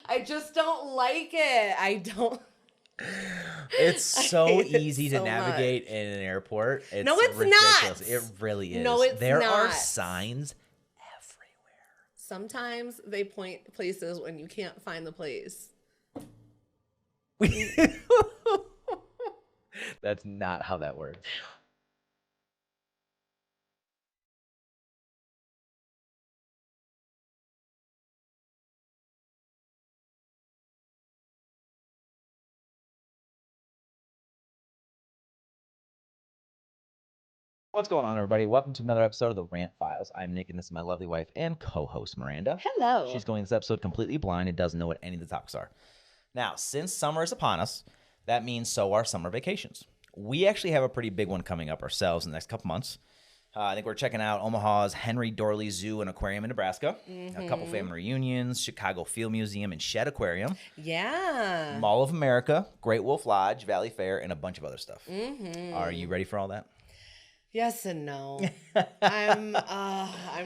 I just don't like it. I don't. It's so hate it easy so to navigate much. in an airport. It's No, it's ridiculous. not. It really is. No, it's there are not. signs everywhere. Sometimes they point places when you can't find the place. That's not how that works. What's going on, everybody? Welcome to another episode of the Rant Files. I'm Nick, and this is my lovely wife and co-host, Miranda. Hello. She's going this episode completely blind and doesn't know what any of the topics are. Now, since summer is upon us, that means so are summer vacations. We actually have a pretty big one coming up ourselves in the next couple months. I think we're checking out Omaha's Henry Dorley Zoo and Aquarium in Nebraska, a couple family reunions, Chicago Field Museum and Shed Aquarium, Yeah. Mall of America, Great Wolf Lodge, Valley Fair, and a bunch of other stuff. Are you ready for all that? Yes and no. I'm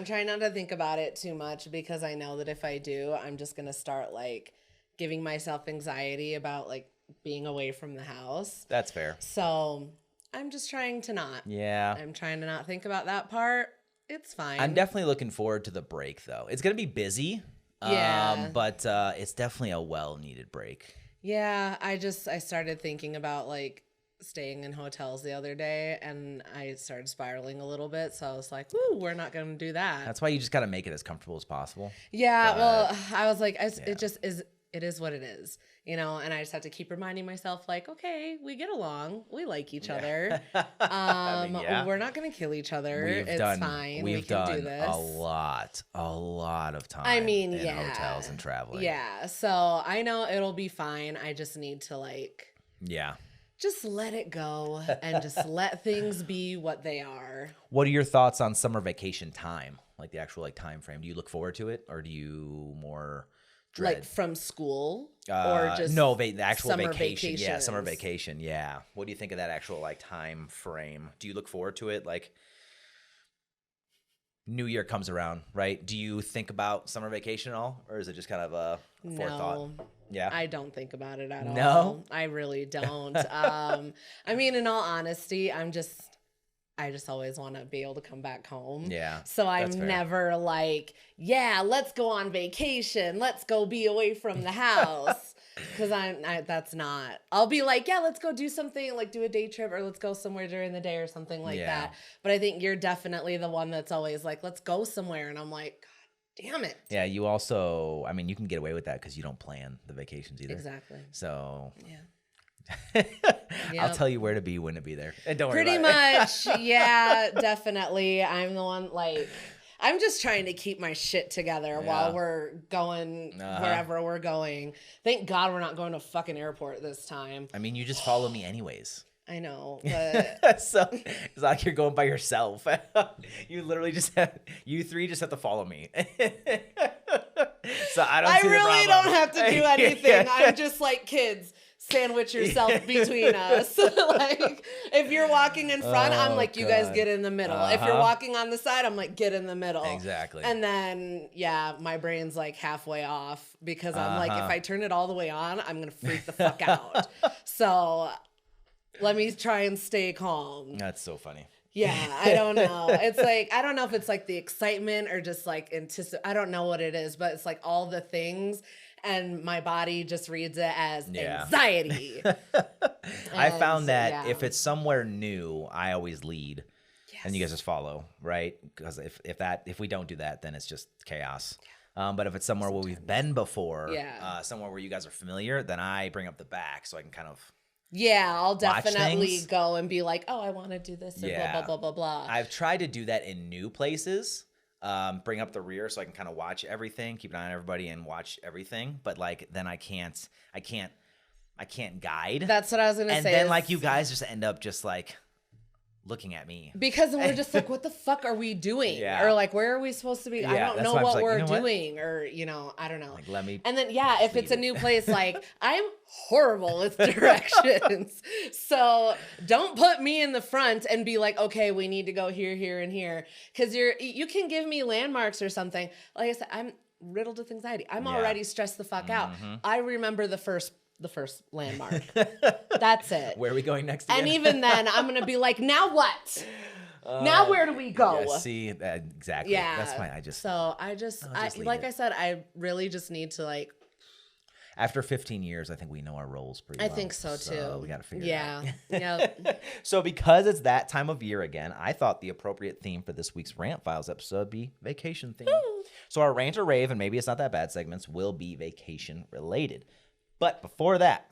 trying not to think about it too much because I know that if I do, I'm just gonna start like giving myself anxiety about like being away from the house. That's fair. So I'm just trying to not. Yeah. I'm trying to not think about that part. It's fine. I'm definitely looking forward to the break, though. It's going to be busy, Yeah. but it's definitely a well-needed break. Yeah, I started thinking about like staying in hotels the other day and I started spiraling a little bit. So I was like, "Ooh, we're not going to do that." That's why you just got to make it as comfortable as possible. Yeah, But, well, I was like, it just is. It is what it is, you know. And I just have to keep reminding myself, like, okay, we get along, we like each other. We're not gonna kill each other. It's fine. We've we can done do this. a lot of time. I mean, in hotels and traveling. Yeah, so I know it'll be fine. I just need to like, Yeah. just let it go and just let things be what they are. What are your thoughts on summer vacation time? Like the actual like time frame? Do you look forward to it, or do you more dread? Like from school or just no, the actual summer vacation. Yeah, summer vacations? vacation. Yeah. What do you think of that actual like time frame? Do you look forward to it? Like New Year comes around, right? Do you think about summer vacation at all, or is it just kind of a forethought? Yeah. I don't think about it at No? all. I really don't. I mean, in all honesty, I just always want to be able to come back home. Yeah, So that's I'm fair. never like, yeah, let's go on vacation. Let's go be away from the house. Because that's not. I'll be like, yeah, let's go do something, like do a day trip or let's go somewhere during the day or something like Yeah. that. But I think you're definitely the one that's always like, let's go somewhere. And I'm like, God damn it. Yeah, you also, I mean, you can get away with that because you don't plan the vacations either. Exactly. So Yeah. I'll tell you where to be when to be there. And don't worry Pretty about much. Yeah, definitely. I'm the one, like, I'm just trying to keep my shit together while we're going wherever we're going. Thank God we're not going to a fucking airport this time. I mean, you just follow me anyways. I know, but So it's like you're going by yourself. You literally you three just have to follow me. So I don't I see the really problem. don't have to do anything. I'm just like, kids, sandwich yourself between us. Like, if you're walking in front, I'm like, you guys God. get in the middle. If you're walking on the side, I'm like, get in the middle. Exactly. And then, yeah, my brain's like halfway off because I'm like, if I turn it all the way on, I'm going to freak the fuck out. So let me try and stay calm. That's so funny. Yeah, I don't know. It's like, I don't know if it's like the excitement or just like I don't know what it is, but it's like all the things. And my body just reads it as anxiety. I found that yeah. if it's somewhere new, I always lead. And you guys just follow, right? Because if we don't do that, then it's just chaos. But if it's somewhere where we've been before, somewhere where you guys are familiar, then I bring up the back so I can kind of I'll definitely things. go and be like, oh, I want to do this or blah, blah, blah, blah, blah. I've tried to do that in new places. Bring up the rear so I can kind of watch everything, keep an eye on everybody and watch everything. But like, then I can't guide. That's what I was going to say. And then like you guys just end up just like looking at me. Because we're just like, what the fuck are we doing? Yeah. Or like, where are we supposed to be? I don't that's know why I'm what just like, we're you know what? doing. Or, you know, I don't know. Like, let me. And then, yeah, if it's a new place, like, I'm horrible with directions. So don't put me in the front and be like, okay, we need to go here, here, and here. Because you can give me landmarks or something. Like I said, riddled with anxiety. I'm Yeah. already stressed the fuck out. Mhm. I remember the first landmark. That's it. Where are we going next? And Again? even then, I'm gonna be like, now what? Now where do we go? Yeah, see, exactly. Yeah. That's fine. I just leave like it. I said, I really just need to like. After 15 years, I think we know our roles pretty I well. think so too. We got to figure it out. Yeah. So because it's that time of year again, I thought the appropriate theme for this week's Rant Files episode would be vacation theme. So our rant or rave, and maybe it's not that bad segments, will be vacation related. But before that,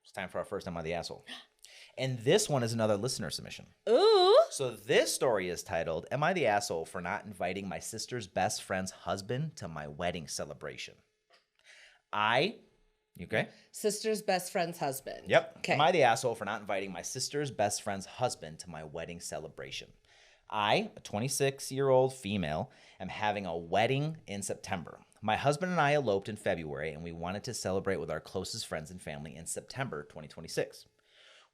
it's time for our first Am I the Asshole? And this one is another listener submission. Ooh. So this story is titled, Am I the Asshole for Not Inviting My Sister's Best Friend's Husband to My Wedding Celebration? You okay? Sister's best friend's husband. Yep. Okay. Am I the asshole for not inviting my sister's best friend's husband to my wedding celebration? I, a 26-year-old female, am having a wedding in September. My husband and I eloped in February, and we wanted to celebrate with our closest friends and family in September 2026.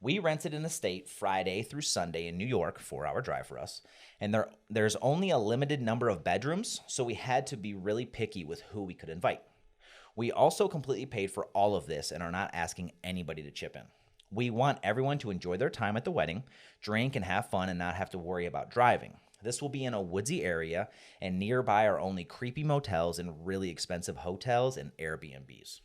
We rented an estate Friday through Sunday in New York, 4-hour drive for us, and there's only a limited number of bedrooms, so we had to be really picky with who we could invite. We also completely paid for all of this and are not asking anybody to chip in. We want everyone to enjoy their time at the wedding, drink and have fun and not have to worry about driving. This will be in a woodsy area, and nearby are only creepy motels and really expensive hotels and Airbnbs.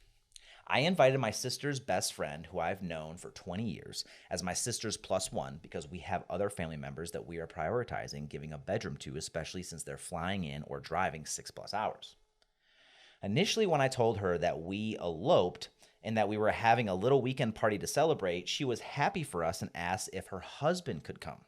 I invited my sister's best friend, who I've known for 20 years, as my sister's plus one because we have other family members that we are prioritizing giving a bedroom to, especially since they're flying in or driving 6+ hours. Initially, when I told her that we eloped and that we were having a little weekend party to celebrate, she was happy for us and asked if her husband could come.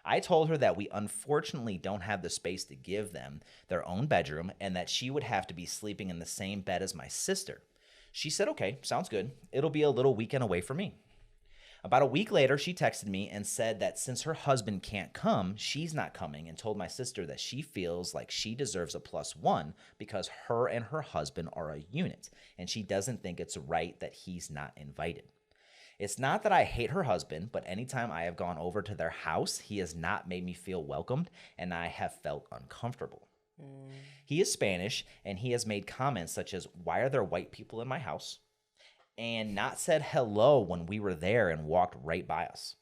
I told her that we unfortunately don't have the space to give them their own bedroom and that she would have to be sleeping in the same bed as my sister. She said, okay, sounds good. It'll be a little weekend away from me. About a week later, she texted me and said that since her husband can't come, she's not coming, and told my sister that she feels like she deserves a plus one because her and her husband are a unit, and she doesn't think it's right that he's not invited. It's not that I hate her husband, but anytime I have gone over to their house, he has not made me feel welcomed, and I have felt uncomfortable. He is Spanish, and he has made comments such as, why are there white people in my house? And not said hello when we were there and walked right by us.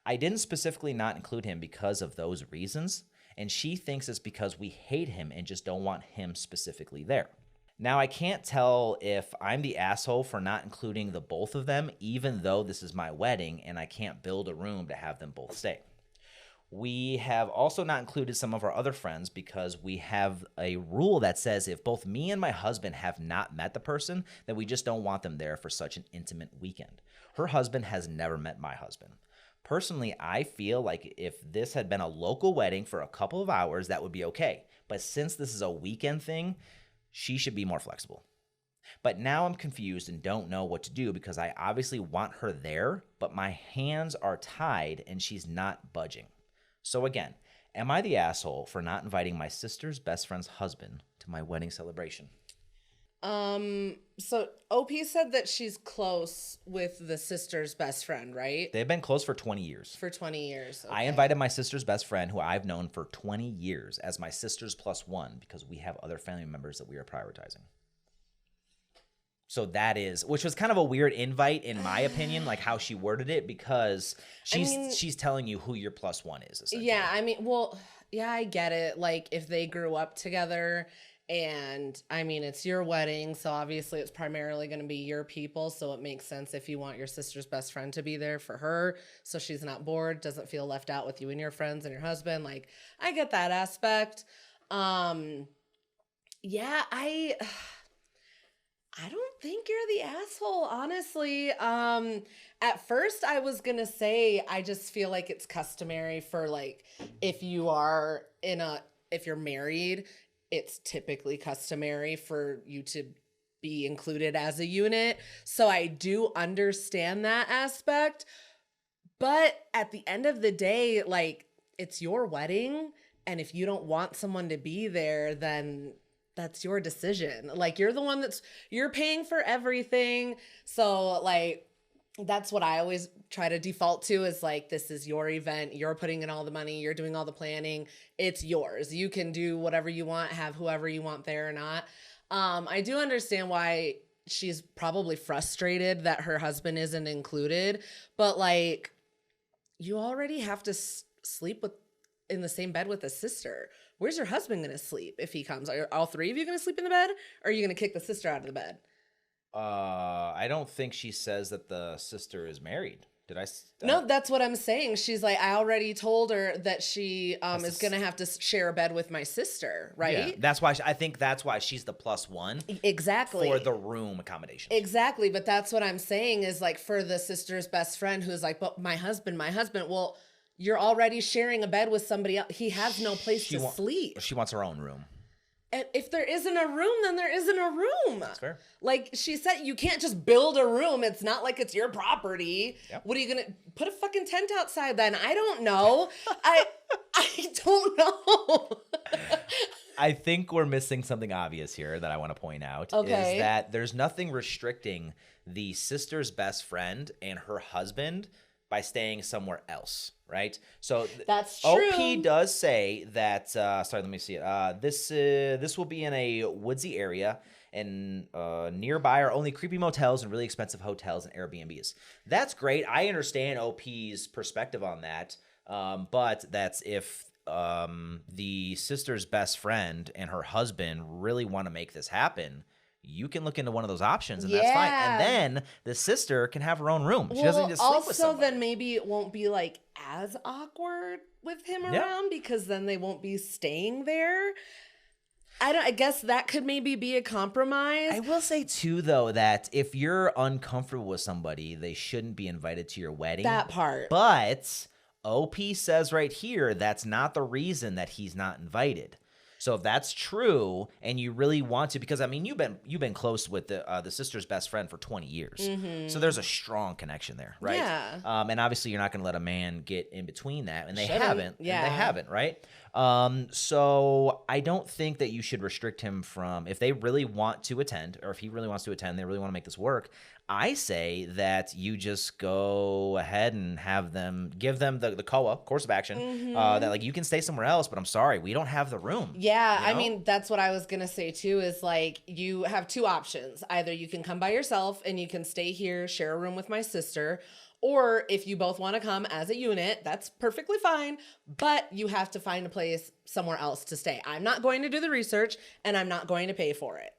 I didn't specifically not include him because of those reasons, and she thinks it's because we hate him and just don't want him specifically there. Now, I can't tell if I'm the asshole for not including the both of them, even though this is my wedding and I can't build a room to have them both stay. We have also not included some of our other friends because we have a rule that says if both me and my husband have not met the person, then we just don't want them there for such an intimate weekend. Her husband has never met my husband. Personally, I feel like if this had been a local wedding for a couple of hours, that would be okay. But since this is a weekend thing, she should be more flexible. But now I'm confused and don't know what to do because I obviously want her there, but my hands are tied and she's not budging. So again, am I the asshole for not inviting my sister's best friend's husband to my wedding celebration? So OP said that she's close with the sister's best friend, right? They've been close for 20 years. For 20 years. Okay. I invited my sister's best friend, who I've known for 20 years, as my sister's plus one because we have other family members that we are prioritizing. So that is, which was kind of a weird invite in my opinion, like how she worded it, because she's telling you who your plus one is, essentially. Yeah, I mean, well, yeah, I get it. Like if they grew up together and I mean, it's your wedding, so obviously it's primarily going to be your people. So it makes sense if you want your sister's best friend to be there for her. So she's not bored, doesn't feel left out with you and your friends and your husband. Like I get that aspect. Yeah, I don't think you're the asshole, honestly. At first I was going to say, I just feel like it's customary for like, if you're married, it's typically customary for you to be included as a unit. So I do understand that aspect. But at the end of the day, like it's your wedding. And if you don't want someone to be there, then that's your decision. Like you're the one you're paying for everything. So like, That's what I always try to default to is like, this is your event. You're putting in all the money. You're doing all the planning. It's yours. You can do whatever you want, have whoever you want there or not. I do understand why she's probably frustrated that her husband isn't included, but like, you already have to sleep in the same bed with a sister. Where's your husband going to sleep if he comes? Are all three of you going to sleep in the bed, or are you going to kick the sister out of the bed? I don't think she says that the sister is married. Did I? No, that's what I'm saying. She's like, I already told her that she is going to have to share a bed with my sister, right? Yeah, that's why I think that's why she's the +1. Exactly. For the room accommodation. Exactly, but that's what I'm saying is like for the sister's best friend who's like, but my husband, well, you're already sharing a bed with somebody else. He has no place to sleep. She wants her own room. And if there isn't a room, then there isn't a room. That's fair. Like she said, you can't just build a room. It's not like it's your property. Yep. What are you going to put a fucking tent outside then? I don't know. I don't know. I think we're missing something obvious here that I want to point out. Okay. Is that there's nothing restricting the sister's best friend and her husband by staying somewhere else, right? So that's true. OP does say that. Sorry, let me see it. This will be in a woodsy area, and nearby are only creepy motels and really expensive hotels and Airbnbs. That's great. I understand OP's perspective on that, but that's if the sister's best friend and her husband really want to make this happen. You can look into one of those options, and that's fine. And then the sister can have her own room. She doesn't need to sleep with somebody. Also, then maybe it won't be like as awkward with him around because then they won't be staying there. I guess that could maybe be a compromise. I will say too, though, that if you're uncomfortable with somebody, they shouldn't be invited to your wedding. That part. But OP says right here that's not the reason that he's not invited. So if that's true, and you really want to, because I mean, you've been close with the sister's best friend for 20 years, so there's a strong connection there, right? Yeah. And obviously, you're not going to let a man get in between that, and they Shouldn't. haven't. Yeah. And they haven't, right? So I don't think that you should restrict him from if they really want to attend, or if he really wants to attend, they really want to make this work. I say that you just go ahead and give them the COA, course of action, that like you can stay somewhere else, but I'm sorry, we don't have the room. Yeah, you know? I mean, that's what I was going to say too, is like you have two options. Either you can come by yourself and you can stay here, share a room with my sister, or if you both want to come as a unit, that's perfectly fine, but you have to find a place somewhere else to stay. I'm not going to do the research and I'm not going to pay for it.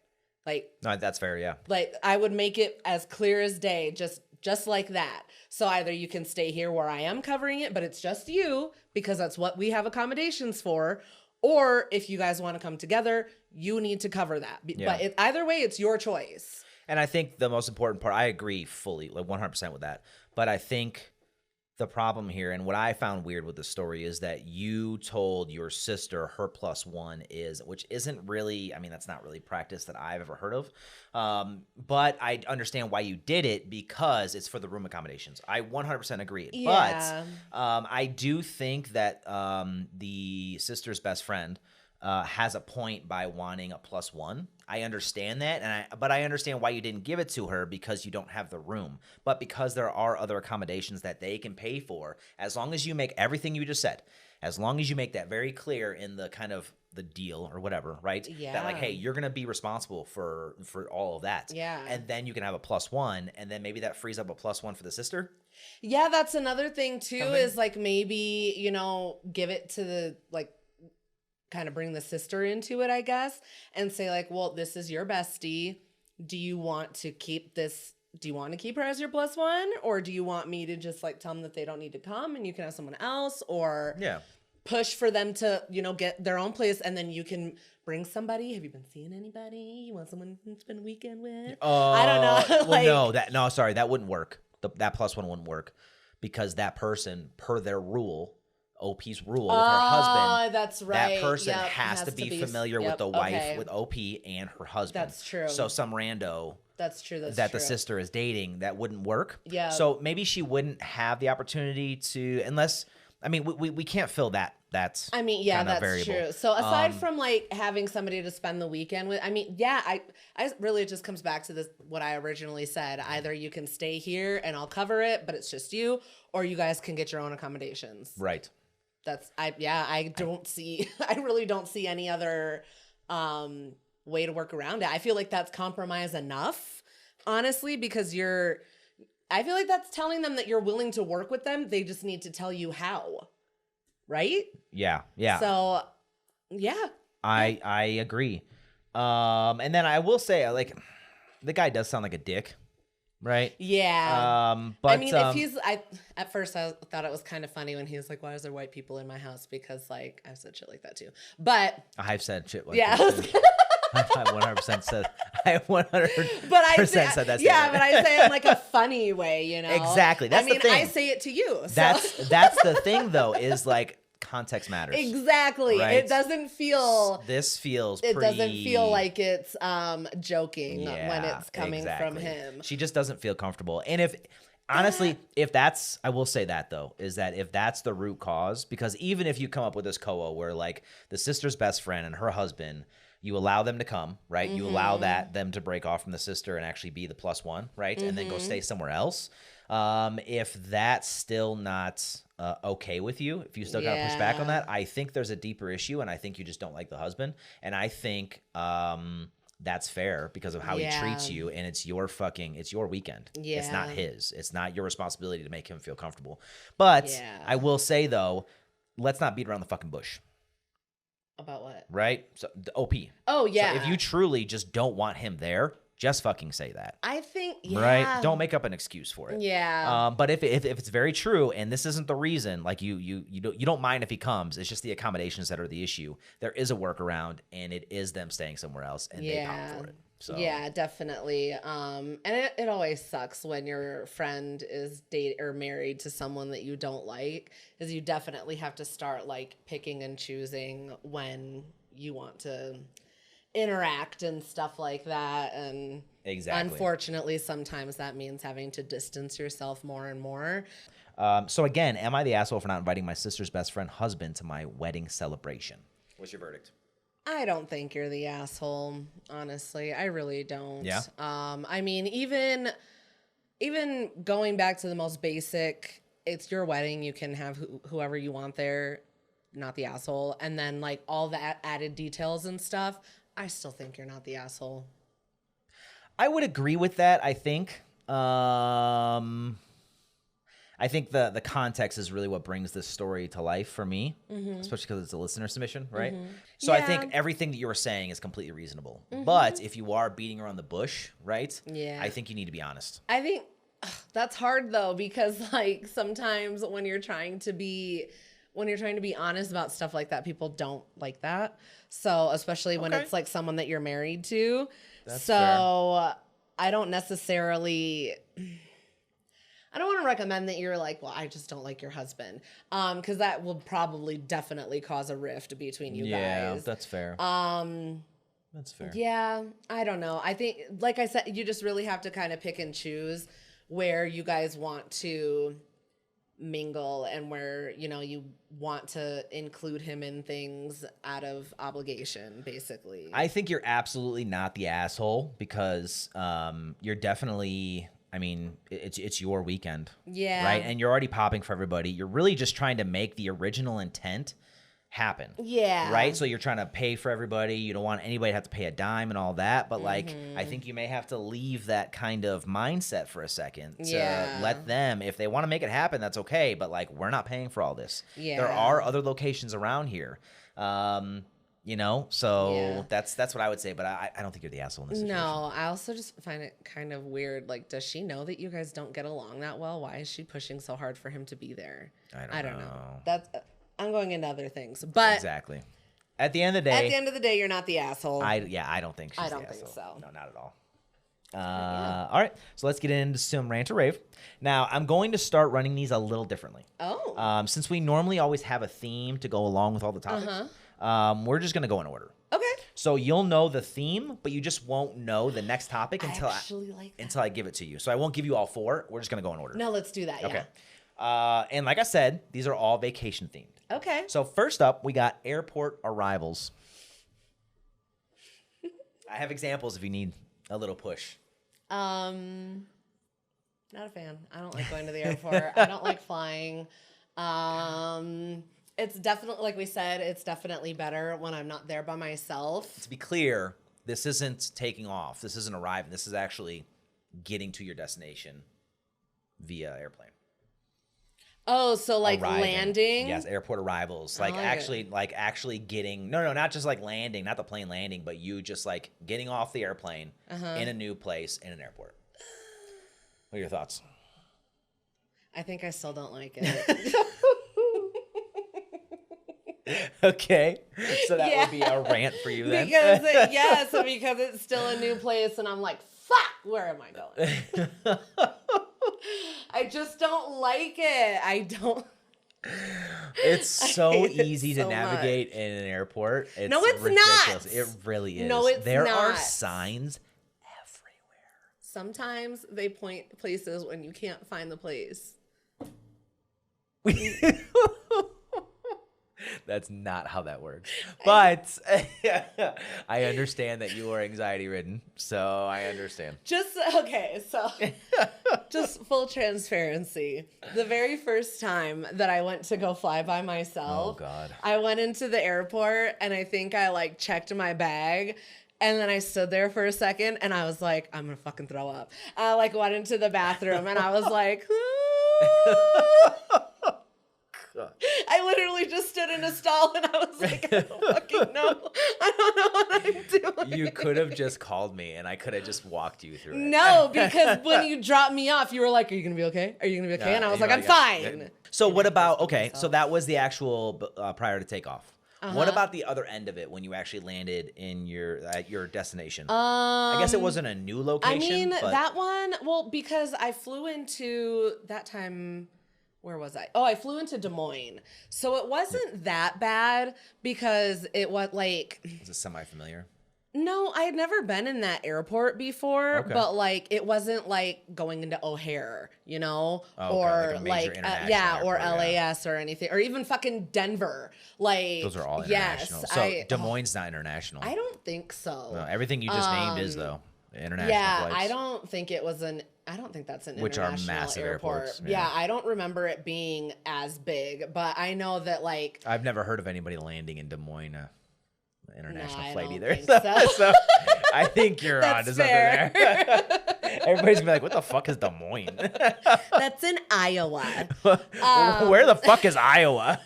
Like, no, that's fair, yeah. Like I would make it as clear as day, just like that. So either you can stay here where I am covering it, but it's just you because that's what we have accommodations for, or if you guys want to come together, you need to cover that. Yeah. But either way, it's your choice. And I think the most important part, I agree fully, like 100% with that. But I think the problem here, and what I found weird with the story, is that you told your sister her +1 is, which isn't really, I mean, that's not really practice that I've ever heard of. But I understand why you did it because it's for the room accommodations. I 100% agree. Yeah. But I do think that the sister's best friend has a point by wanting a +1. I understand that, but I understand why you didn't give it to her because you don't have the room. But because there are other accommodations that they can pay for, as long as you make everything you just said, as long as you make that very clear in the kind of the deal or whatever, right? Yeah. That like, hey, you're gonna be responsible for all of that. Yeah. And then you can have a +1, and then maybe that frees up a +1 for the sister. Yeah, that's another thing too. Is like maybe give it to the kind of bring the sister into it, I guess, and say like, well, this is your bestie. Do you want to keep this? Do you want to keep her as your +1? Or do you want me to just like tell them that they don't need to come and you can have someone else, or push for them to, get their own place, and then you can bring somebody. Have you been seeing anybody? You want someone to spend a weekend with? I don't know. Well, sorry, that wouldn't work. That +1 wouldn't work because that person, per their rule, OP's rule with her husband. That's right. That person has to be familiar with the wife, with OP and her husband. That's true. So some rando That's true. The sister is dating, that wouldn't work. Yeah. So maybe she wouldn't have the opportunity to, unless I mean, we can't fill that. That's I mean, yeah, that's variable. true. So aside from like having somebody to spend the weekend with, I mean, yeah, I really it just comes back to this what I originally said. Either you can stay here and I'll cover it, but it's just you, or you guys can get your own accommodations. Right. I really don't see any other way to work around it. I feel like that's compromise enough, honestly, because I feel like that's telling them that you're willing to work with them. They just need to tell you how. Right? Yeah. So, yeah. I agree. And then I will say, like, the guy does sound like a dick, right? Yeah. But I mean, at first I thought it was kind of funny when he was like, "Why is there white people in my house?" Because like I've said shit like that too. But I've said shit like yeah. that. I 100% said. I 100% but I say, said that. Yeah, but I say it in like a funny way, you know. Exactly. That's the thing. I say it to you. So. That's the thing, though, is like context matters. Exactly. Right? It doesn't feel. This feels. It pretty... doesn't feel like it's joking when it's coming exactly. from him. She just doesn't feel comfortable, and honestly, if that's, I will say that though, is that if that's the root cause, because even if you come up with this COA where like the sister's best friend and her husband, you allow them to come, right? You allow them to break off from the sister and actually be the plus one, right? And then go stay somewhere else. If that's still not okay with you, if you still got to push back on that, I think there's a deeper issue, and I think you just don't like the husband. And I think that's fair because of how he treats you, and it's your weekend. Yeah. It's not his. It's not your responsibility to make him feel comfortable. But I will say, though, let's not beat around the fucking bush. About what? Right? So the OP. Oh, yeah. So if you truly just don't want him there, just fucking say that. I think, right? Don't make up an excuse for it. Yeah. But if it's very true, and this isn't the reason, like you don't mind if he comes, it's just the accommodations that are the issue. There is a workaround, and it is them staying somewhere else, and they pop for it. So. Yeah, definitely. And it always sucks when your friend is married to someone that you don't like, is you definitely have to start like picking and choosing when you want to interact and stuff like that. And unfortunately, sometimes that means having to distance yourself more and more. So again, am I the asshole for not inviting my sister's best friend husband to my wedding celebration? What's your verdict? I don't think you're the asshole, honestly. I really don't. Yeah. I mean, even going back to the most basic, it's your wedding. You can have whoever you want there, not the asshole. And then like all the added details and stuff, I still think you're not the asshole. I would agree with that, I think. I think the context is really what brings this story to life for me, especially because it's a listener submission, right? So I think everything that you were saying is completely reasonable. But if you are beating around the bush, right? Yeah. I think you need to be honest. I think that's hard though, because like sometimes when you're trying to be honest about stuff like that, people don't like that. So especially when it's like someone that you're married to. That's fair. I don't want to recommend that you're like, well, I just don't like your husband. Because that will probably definitely cause a rift between you guys. Yeah, that's fair. That's fair. Yeah, I don't know. I think, like I said, you just really have to kind of pick and choose where you guys want to mingle and where, you know, you want to include him in things out of obligation, basically. I think you're absolutely not the asshole because you're definitely... I mean, it's your weekend, right? And you're already popping for everybody. You're really just trying to make the original intent happen, right? So you're trying to pay for everybody. You don't want anybody to have to pay a dime and all that. But like, I think you may have to leave that kind of mindset for a second to let them, if they want to make it happen, that's okay. But like, we're not paying for all this. There are other locations around here. You know, so that's what I would say, but I don't think you're the asshole in this situation. No, I also just find it kind of weird. Like, does she know that you guys don't get along that well? Why is she pushing so hard for him to be there? I don't know. I'm going into other things, but exactly. At the end of the day, you're not the asshole. I don't think she's the asshole. I don't think so. No, not at all. All right, so let's get into some rant or rave. Now, I'm going to start running these a little differently. Oh. Since we normally always have a theme to go along with all the topics. We're just going to go in order. Okay. So you'll know the theme, but you just won't know the next topic until I give it to you. So I won't give you all four. We're just going to go in order. No, let's do that. Okay. And like I said, these are all vacation themed. Okay. So first up, we got airport arrivals. I have examples if you need a little push. Not a fan. I don't like going to the airport. I don't like flying. It's definitely, like we said, it's definitely better when I'm not there by myself. To be clear, this isn't taking off. This isn't arriving. This is actually getting to your destination via airplane. Oh, so like Arriving. landing? Yes, airport arrivals. Like actually getting, no, not just like landing, not the plane landing, but you just like getting off the airplane in a new place in an airport. What are your thoughts? I think I still don't like it. Okay, so that would be a rant for you then. Because because it's still a new place, and I'm like, fuck, where am I going? I just don't like it. I don't. It's so easy it to so navigate much. in an airport. It's No, it's ridiculous. not. It really is. No, it's there not. are signs everywhere. Sometimes they point places when you can't find the place. That's not how that works. But I understand that you are anxiety ridden, so I understand. Just full transparency. The very first time that I went to go fly by myself, Oh, God. I went into the airport and I think I like checked my bag. And then I stood there for a second and I was like, I'm going to fucking throw up. I like went into the bathroom and I was like, I literally just stood in a stall and I was like, I don't fucking know. I don't know what I'm doing. You could have just called me and I could have just walked you through it. No, because when you dropped me off, you were like, are you going to be okay? Are you going to be okay? And I was like, I'm fine. So what about, okay, so that was the actual prior to takeoff. What about the other end of it when you actually landed in at your destination? I guess it wasn't a new location. I mean, but... that one, well, because I flew into that time... Where was I? Oh, I flew into Des Moines. So it wasn't that bad because it was like... Was it semi-familiar? No, I had never been in that airport before, but like it wasn't like going into O'Hare, you know, or like or LAS or anything, or even fucking Denver. Like those are all international. Yes, so Des Moines not international. I don't think so. No, everything you just named is though international. Yeah, flights. I don't think it was an. I don't think that's an Which are international massive airport. airports. Yeah, I don't remember it being as big, but I know that like I've never heard of anybody landing in Des Moines. International flight don't either. think so. So I think you're on to something there. Everybody's gonna be like, what the fuck is Des Moines? That's in Iowa. Where the fuck is Iowa?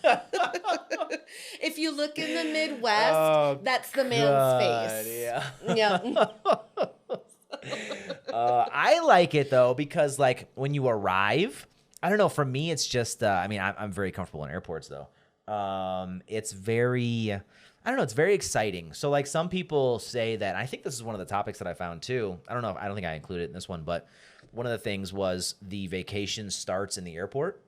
If you look in the Midwest, that's the man's face. Yeah. I like it though because like when you arrive, I don't know. For me, it's just. I mean, I'm very comfortable in airports though. It's very. I don't know. It's very exciting. So like some people say that, and I think this is one of the topics that I found too. I don't think I included it in this one, but one of the things was the vacation starts in the airport.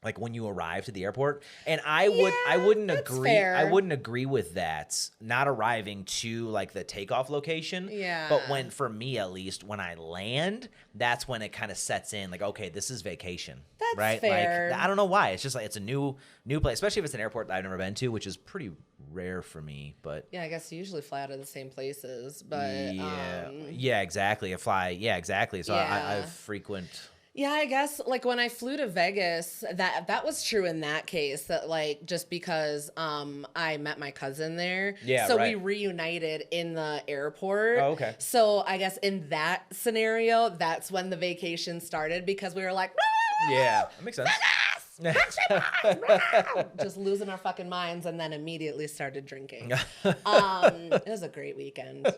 Like when you arrive to the airport, and I wouldn't agree. Fair. I wouldn't agree with that. Not arriving to like the takeoff location. Yeah. But for me at least, when I land, that's when it kind of sets in. Like, okay, this is vacation. That's right. fair. Like I don't know why. It's just like it's a new place, especially if it's an airport that I've never been to, which is pretty rare for me. But yeah, I guess you usually fly out of the same places. But yeah, exactly. Exactly. So I frequent. Yeah, I guess like when I flew to Vegas, that was true in that case. That like just because I met my cousin there, so we reunited in the airport. Oh, okay. So I guess in that scenario, that's when the vacation started because we were like, yeah, that makes sense. just losing our fucking minds, and then immediately started drinking. It was a great weekend,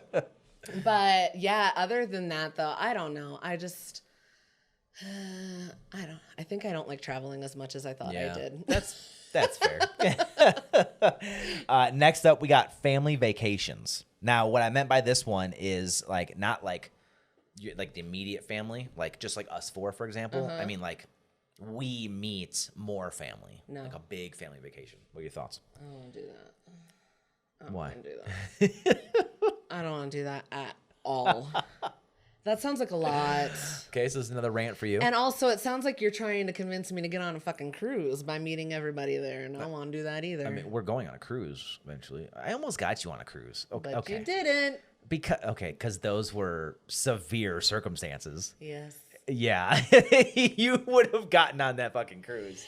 but yeah. Other than that, though, I don't know. I think I don't like traveling as much as I thought I did. That's fair. Next up, we got family vacations. Now, what I meant by this one is like not like the immediate family, like just like us four, for example. I mean, like we meet more family, like a big family vacation. What are your thoughts? I don't want to do that. Why? I don't want to do that at all. That sounds like a lot. Okay, so this is another rant for you. And also, it sounds like you're trying to convince me to get on a fucking cruise by meeting everybody there, and I don't want to do that either. I mean, we're going on a cruise eventually. I almost got you on a cruise. Okay, But you didn't. Because those were severe circumstances. Yes. Yeah, you would have gotten on that fucking cruise.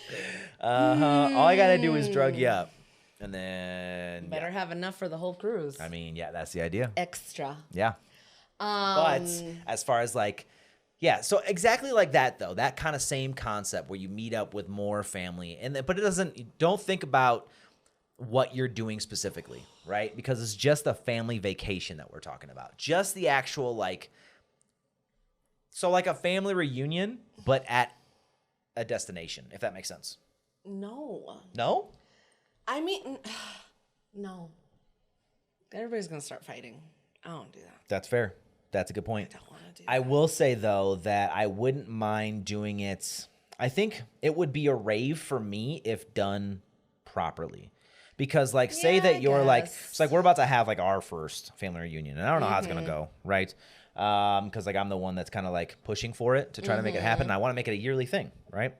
All I gotta do is drug you up, and then Better have enough for the whole cruise. I mean, yeah, that's the idea. Extra. Yeah. But as far as like, yeah, so exactly like that though, that kind of same concept where you meet up with more family, but it doesn't. Don't think about what you're doing specifically, right? Because it's just a family vacation that we're talking about. Just the actual like. So like a family reunion, but at a destination, if that makes sense. No. No? I mean, no. Everybody's going to start fighting. I don't do that. That's fair. That's a good point. I don't want to do that. I will say, though, that I wouldn't mind doing it. I think it would be a rave for me if done properly. Because, like, say that you're like, it's like we're about to have like our first family reunion, and I don't know how it's going to go, right? Because like I'm the one that's kind of like pushing for it to try to make it happen. And I want to make it a yearly thing, right?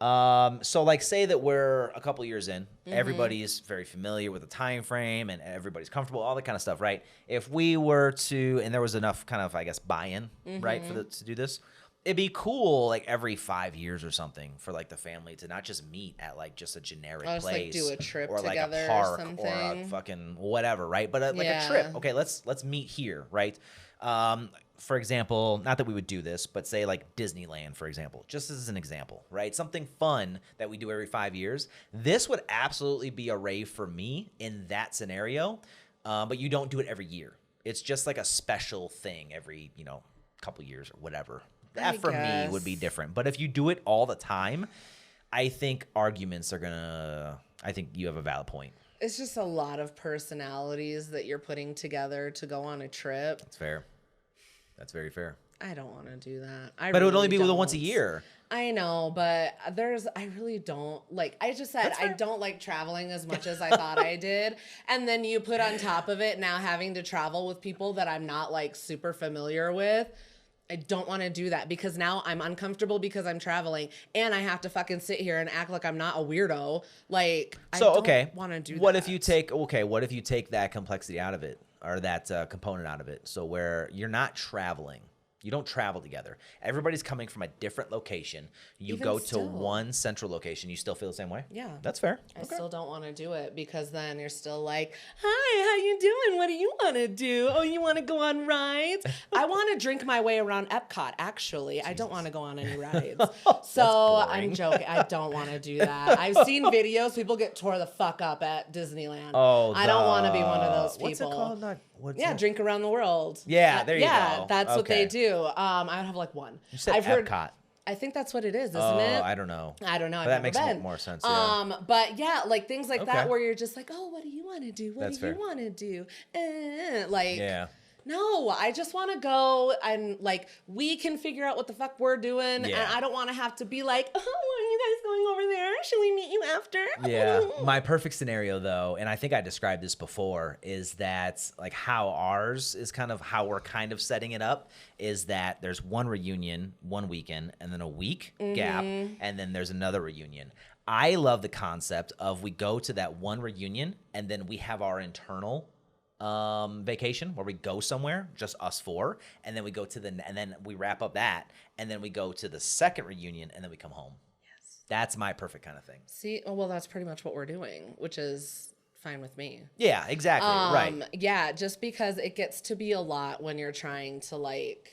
So like say that we're a couple years in, everybody's very familiar with the time frame and everybody's comfortable, all that kind of stuff, right? If we were to, and there was enough kind of, I guess, buy-in, right, to do this, it'd be cool like every 5 years or something for like the family to not just meet at like just a generic place, like do a trip or like together a park or something, or a fucking whatever, right? But like a trip. Okay, let's meet here, right? For example, not that we would do this, but say like Disneyland, for example, just as an example, right? Something fun that we do every 5 years. This would absolutely be a rave for me in that scenario, but you don't do it every year. It's just like a special thing every, couple years or whatever. That for me would be different. But if you do it all the time, I think arguments are I think you have a valid point. It's just a lot of personalities that you're putting together to go on a trip. That's fair. That's very fair. I don't want to do that. But it would only be once a year. I know, but I really don't like, I just said I don't like traveling as much as I thought I did. And then you put on top of it now having to travel with people that I'm not like super familiar with. I don't want to do that because now I'm uncomfortable because I'm traveling and I have to fucking sit here and act like I'm not a weirdo. Like, I don't want to do that. What if you take that complexity out of it, or that component out of it? So where you're not traveling. You don't travel together. Everybody's coming from a different location. You go to one central location. You still feel the same way? Yeah. That's fair. I still don't want to do it because then you're still like, hi, how you doing? What do you want to do? Oh, you want to go on rides? I want to drink my way around Epcot, actually. Jesus. I don't want to go on any rides. So I'm joking. I don't want to do that. I've seen videos. People get tore the fuck up at Disneyland. Oh, I don't want to be one of those people. What's it called? Drink around the world. Yeah, there you go. Yeah, that's what they do. I would have like one. You said Epcot. I think that's what it is, isn't it? I don't know. But that makes more sense. Yeah. But yeah, like things like that where you're just like, oh, what do you want to do? What do you want to do? Yeah. No, I just want to go and like we can figure out what the fuck we're doing, and I don't want to have to be like, oh, are you guys going over there? Should we meet you after? Yeah. My perfect scenario though, and I think I described this before, is that like how ours is kind of how we're kind of setting it up is that there's one reunion, one weekend, and then a week gap, and then there's another reunion. I love the concept of we go to that one reunion and then we have our internal vacation where we go somewhere, just us four, and then we go to and then we wrap up that, and then we go to the second reunion, and then we come home. Yes, that's my perfect kind of thing. See, well, that's pretty much what we're doing, which is fine with me. Yeah, exactly. Right. Yeah, just because it gets to be a lot when you're trying to like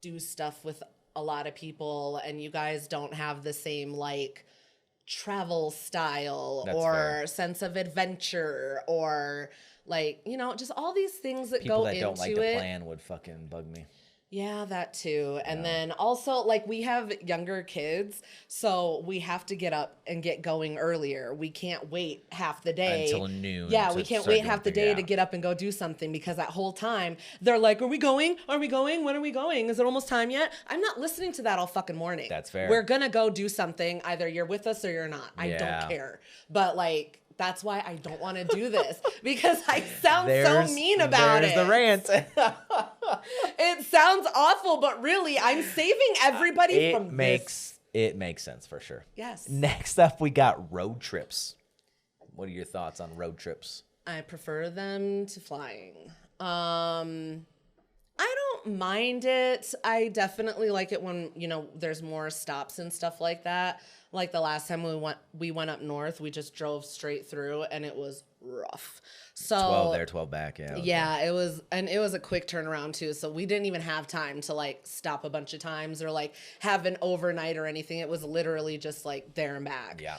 do stuff with a lot of people, and you guys don't have the same like travel style sense of adventure or like, just all these things that people go that into don't like to plan would fucking bug me. Yeah, that too. And then also, like, we have younger kids, so we have to get up and get going earlier. We can't wait half the day. Until noon. Yeah, we can't wait half the day to get up and go do something because that whole time, they're like, are we going? Are we going? When are we going? Is it almost time yet? I'm not listening to that all fucking morning. That's fair. We're going to go do something. Either you're with us or you're not. I don't care. But, like... That's why I don't want to do this because I sound so mean about it. There's the rant. It sounds awful, but really, I'm saving everybody from this. It makes sense for sure. Yes. Next up, we got road trips. What are your thoughts on road trips? I prefer them to flying. I don't mind it. I definitely like it when, there's more stops and stuff like that. Like the last time we went up north, we just drove straight through and it was rough. So 12 there, 12 back. Yeah. It was a quick turnaround too. So we didn't even have time to like stop a bunch of times or like have an overnight or anything. It was literally just like there and back. Yeah.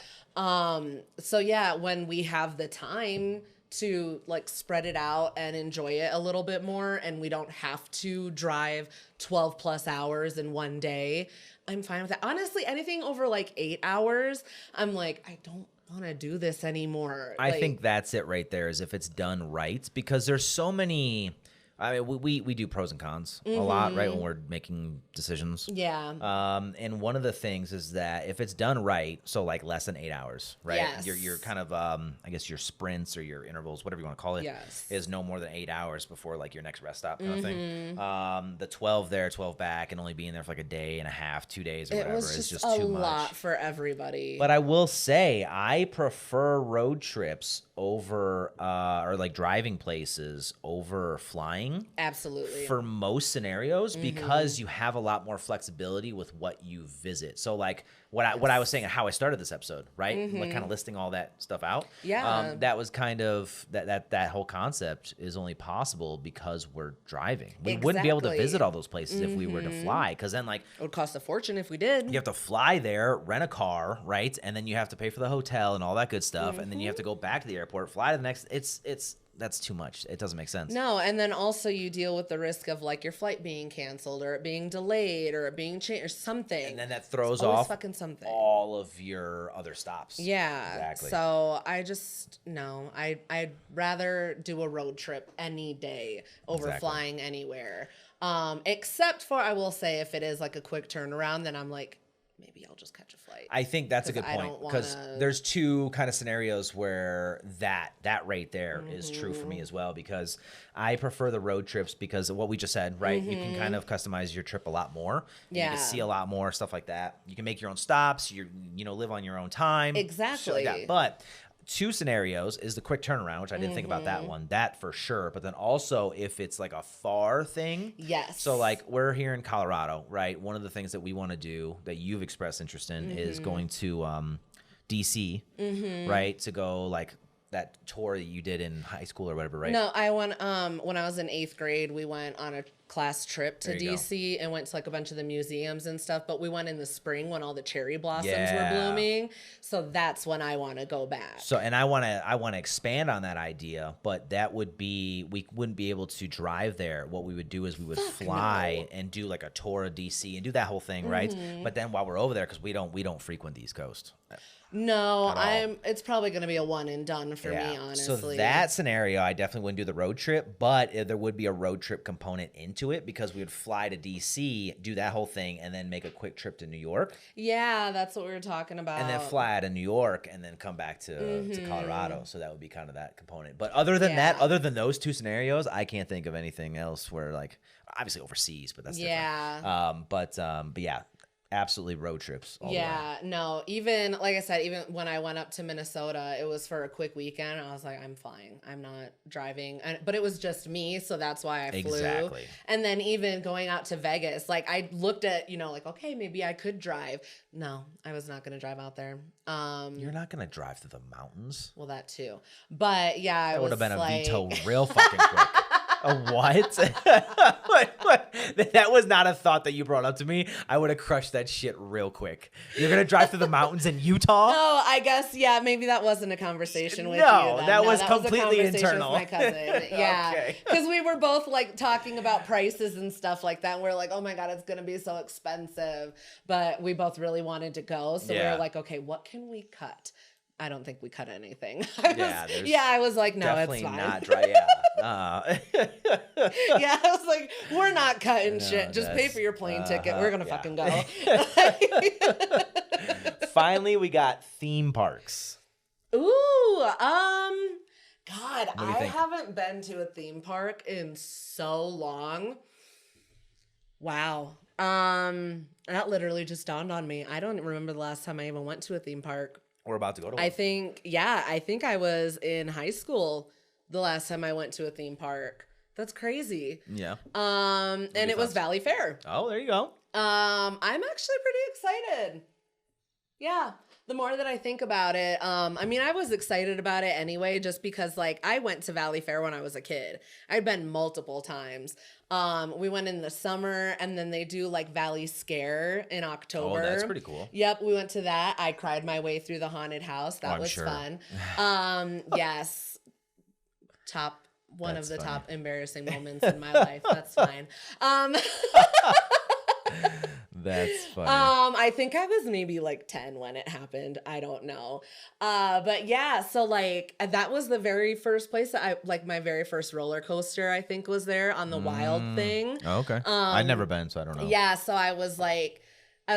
So yeah, when we have the time to like spread it out and enjoy it a little bit more and we don't have to drive 12 plus hours in one day, I'm fine with that. Honestly, anything over like 8 hours, I'm like, I don't want to do this anymore. I think that's it right there, is if it's done right, because there's so many. I mean, we do pros and cons a lot, right, when we're making decisions. Yeah. And one of the things is that if it's done right, so like less than 8 hours, right? Yes. Your kind of, I guess your sprints or your intervals, whatever you want to call it, Yes. is no more than 8 hours before like your next rest stop kind of thing. The 12 there, 12 back, and only being there for like a day and a half, 2 days or whatever is just too much. A lot for everybody. But I will say I prefer road trips over or like driving places over flying. Absolutely. For most scenarios, because you have a lot more flexibility with what you visit. So like what I was saying, how I started this episode, right? Like kind of listing all that stuff out. Yeah. That was kind of that whole concept is only possible because we're driving. We wouldn't be able to visit all those places if we were to fly, because then like it would cost a fortune if we did. you have to fly there, rent a car, right? And then you have to pay for the hotel and all that good stuff, and then you have to go back to the airport, fly to the next. That's too much. It doesn't make sense. No, and then also you deal with the risk of like your flight being canceled or it being delayed or it being changed or something. And then that throws always off fucking something. all of your other stops. Yeah. Exactly. So I'd rather do a road trip any day over flying anywhere. Except for, I will say, if it is like a quick turnaround, then I'm like, maybe I'll just catch a flight. I think that's a good point, because there's two kind of scenarios where that right there is true for me as well, because I prefer the road trips because of what we just said, right? You can kind of customize your trip a lot more. Yeah. You can see a lot more, stuff like that. You can make your own stops. You live on your own time. Exactly. Shit like that. But two scenarios is the quick turnaround, which I didn't think about that one, that for sure. But then also if it's like a far thing. Yes. So like we're here in Colorado, right? One of the things that we want to do that you've expressed interest in is going to DC, right? To go like that tour that you did in high school or whatever, right? No, I went when I was in 8th grade, we went on a class trip to There you DC and went to like a bunch of the museums and stuff, but we went in the spring when all the cherry blossoms were blooming. So that's when I want to go back. So, and I want to expand on that idea, but that would be, we wouldn't be able to drive there. What we would do is we would fly and do like a tour of DC and do that whole thing, right? But then while we're over there, because we don't frequent the East Coast. No, it's probably going to be a one and done for me, honestly. So that scenario, I definitely wouldn't do the road trip, but there would be a road trip component into it, because we would fly to DC, do that whole thing, and then make a quick trip to New York. Yeah, that's what we were talking about. And then fly out of New York and then come back to Colorado. So that would be kind of that component. But other than that, other than those two scenarios, I can't think of anything else where like, obviously overseas, but that's different. But yeah. Absolutely road trips all the way. No, even like I said, even when I went up to Minnesota, it was for a quick weekend. I was like, I'm fine. I'm not driving. But it was just me, so that's why I flew. Exactly. And then even going out to Vegas, like I looked at, like, okay, maybe I could drive. No, I was not going to drive out there. You're not going to drive through the mountains. Well, that too. But yeah, that would have been like... a veto real fucking quick. A what? That was not a thought that you brought up to me. I would have crushed that shit real quick. You're going to drive through the mountains in Utah? No, I guess, maybe that wasn't a conversation with you. No, that was completely internal. With my cousin. Yeah. Because we were both like talking about prices and stuff like that. And we're like, oh my God, it's going to be so expensive. But we both really wanted to go. So we were like, okay, what can we cut? I don't think we cut anything. I was like, no, it's fine. Not dry. I was like, we're not cutting shit. Just pay for your plane ticket. We're gonna fucking go. Finally, we got theme parks. Ooh, God, I haven't been to a theme park in so long. Wow. That literally just dawned on me. I don't remember the last time I even went to a theme park. We're about to go to one. I think I was in high school the last time I went to a theme park. That's crazy. Yeah. And it was Valley Fair. Oh, there you go. I'm actually pretty excited. Yeah. The more that I think about it, I mean, I was excited about it anyway, just because like I went to Valley Fair when I was a kid. I'd been multiple times. We went in the summer, and then they do like Valley Scare in October. Oh, that's pretty cool. Yep, we went to that. I cried my way through the haunted house. That was fun. Yes. One of the top embarrassing moments in my life. That's fine. That's funny. I think I was maybe like 10 when it happened. I don't know. But yeah, so like that was the very first place that my very first roller coaster, I think, was there on the Wild thing. Oh, okay. I've never been, so I don't know. Yeah, so I was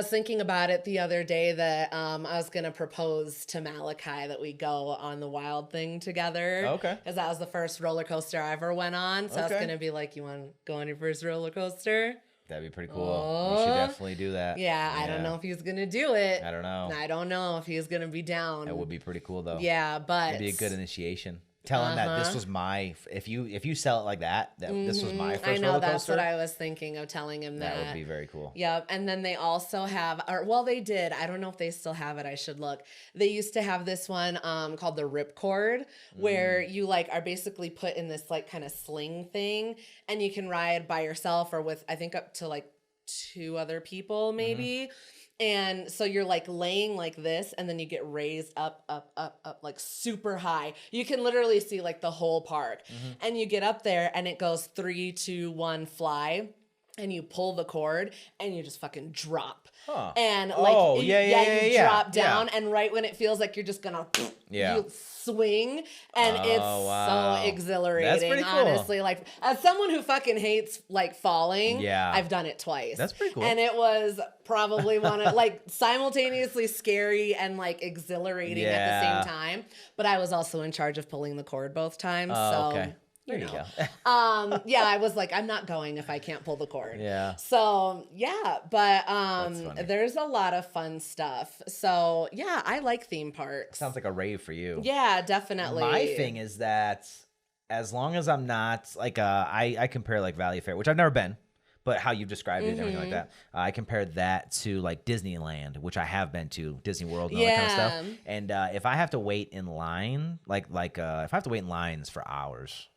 thinking about it the other day that I was going to propose to Malachi that we go on the Wild thing together. Okay. Because that was the first roller coaster I ever went on. So I was going to be like, you want to go on your first roller coaster? That'd be pretty cool. We should definitely do that. Yeah, I don't know if he's going to do it. I don't know. I don't know if he's going to be down. That would be pretty cool, though. Yeah, but... It'd be a good initiation. Tell him that this was my... If you sell it like that this was my first roller coaster. I know, that's what I was thinking of telling him that. That would be very cool. Yep, and then they also have... they did. I don't know if they still have it. I should look. They used to have this one called the Ripcord, where you are basically put in this kind of sling thing, and you can ride by yourself or with, I think, up to 2 other people maybe. And so you're laying like this, and then you get raised up, super high. You can literally see the whole park. And you get up there, and it goes 3, 2, 1, fly. And you pull the cord, and you just fucking drop. Huh. And you drop down, and right when it feels like you're just gonna, you swing, and it's so exhilarating. That's pretty cool. Honestly, as someone who fucking hates falling, I've done it twice. That's pretty cool. And it was probably one of simultaneously scary and exhilarating at the same time. But I was also in charge of pulling the cord both times. Okay. There you go. I was I'm not going if I can't pull the cord. Yeah. So, yeah, but there's a lot of fun stuff. So, yeah, I like theme parks. Sounds like a rave for you. Yeah, definitely. My thing is that as long as I'm not I compare Valley Fair, which I've never been, but how you described it and everything like that. I compare that to Disneyland, which I have been to, Disney World and all that kind of stuff. And if I have to wait in line, if I have to wait in lines for hours,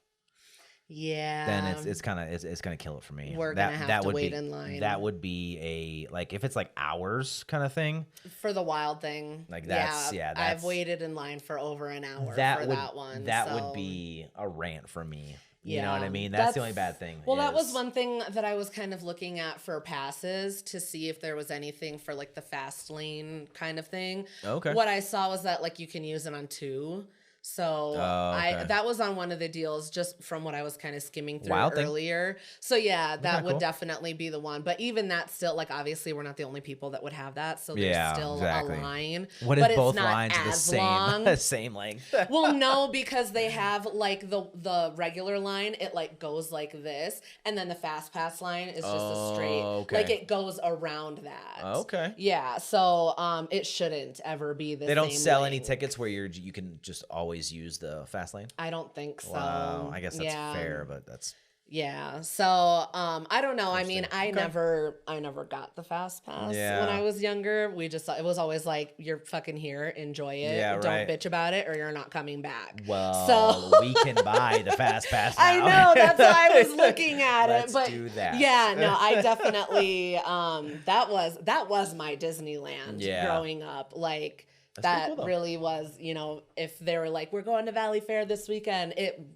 then it's gonna kill it for me. We're gonna have to wait in line. That would be a if it's hours kind of thing for the Wild thing. That's I've waited in line for over an hour for that one. That would be a rant for me. You know what I mean? That's the only bad thing. Well, that was one thing that I was kind of looking at for passes to see if there was anything for the fast lane kind of thing. Okay. What I saw was that you can use it on 2. So that was on one of the deals just from what I was kind of skimming through earlier. So yeah, that would definitely be the one. But even that still, obviously we're not the only people that would have that. So there's still a line. What if both lines are the same length? Well, no, because they have the regular line, it goes like this. And then the fast pass line is just a straight, it goes around that. Okay. Yeah. So it shouldn't ever be the same. They don't sell any tickets where you can just always use the fast lane? I don't think so. Wow, I guess that's fair, but that's so I don't know. I mean, I never got the fast pass when I was younger. It was always you're fucking here, enjoy it. Don't bitch about it or you're not coming back. Well, so we can buy the fast pass now. I know, that's why I was looking at Let's it. But do that. Yeah, no, I definitely that was my Disneyland growing up. That cool, really was, if they were we're going to Valley Fair this weekend,